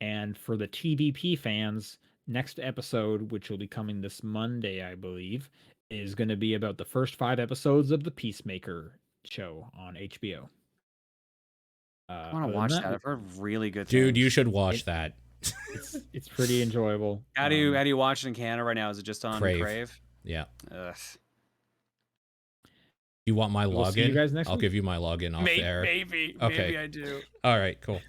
And for the TVP fans, next episode, which will be coming this Monday, I believe, is going to be about the first 5 episodes of the Peacemaker show on HBO. I want to watch that. I've heard really good things. Dude, you should watch that. It's pretty enjoyable. How do you watch it in Canada right now? Is it just on Crave? Yeah. Ugh. You want my login? See you guys next I'll week. give you my login off air. Maybe. Okay. Maybe I do. All right, cool.